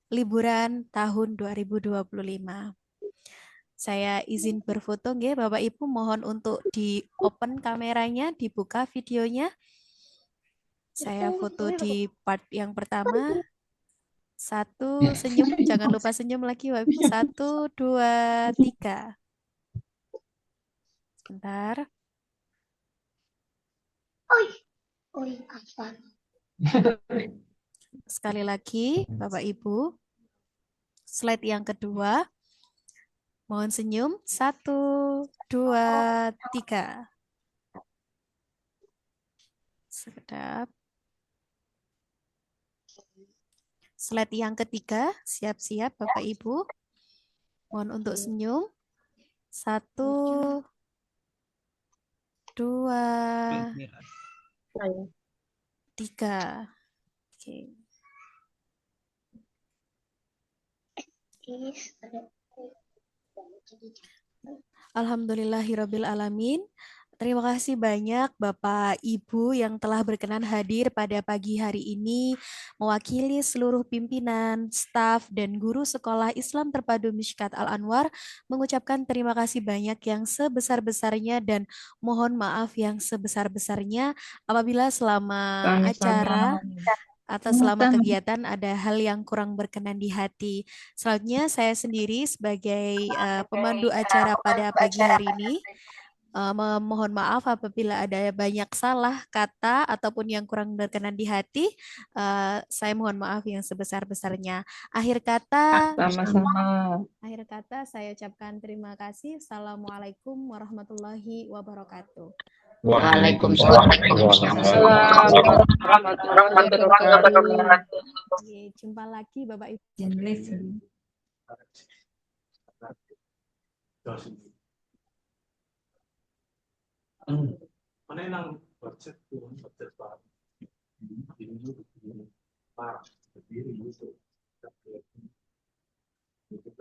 liburan tahun 2025. Saya izin berfoto nggih Bapak Ibu, mohon untuk di open kameranya, dibuka videonya. Saya foto di part yang pertama. 1 senyum, jangan lupa senyum lagi Bapak Ibu. 1 2 3. Sebentar. Sekali lagi, Bapak Ibu, slide yang kedua. Mohon senyum. 1 2 3. Sedap. Slide yang ketiga, siap-siap Bapak Ibu. Mohon untuk senyum. 1 dua, Saya. 3. Oke. Alhamdulillahirabbil alamin. Terima kasih banyak Bapak Ibu yang telah berkenan hadir pada pagi hari ini mewakili seluruh pimpinan, staf, dan guru Sekolah Islam Terpadu Mishkat Al-Anwar mengucapkan terima kasih banyak yang sebesar-besarnya dan mohon maaf yang sebesar-besarnya apabila selama acara atau selama kegiatan ada hal yang kurang berkenan di hati. Selanjutnya saya sendiri sebagai pemandu acara pada pagi hari ini memohon maaf apabila ada banyak salah kata ataupun yang kurang berkenan di hati. Saya mohon maaf yang sebesar-besarnya. Akhir kata Sama-sama. saya ucapkan terima kasih. Assalamualaikum warahmatullahi wabarakatuh. Waalaikumsalam warahmatullahi wabarakatuh. Oke, jumpa lagi Bapak Ibu. Mana yang budget turun budget baru ini parah berdiri itu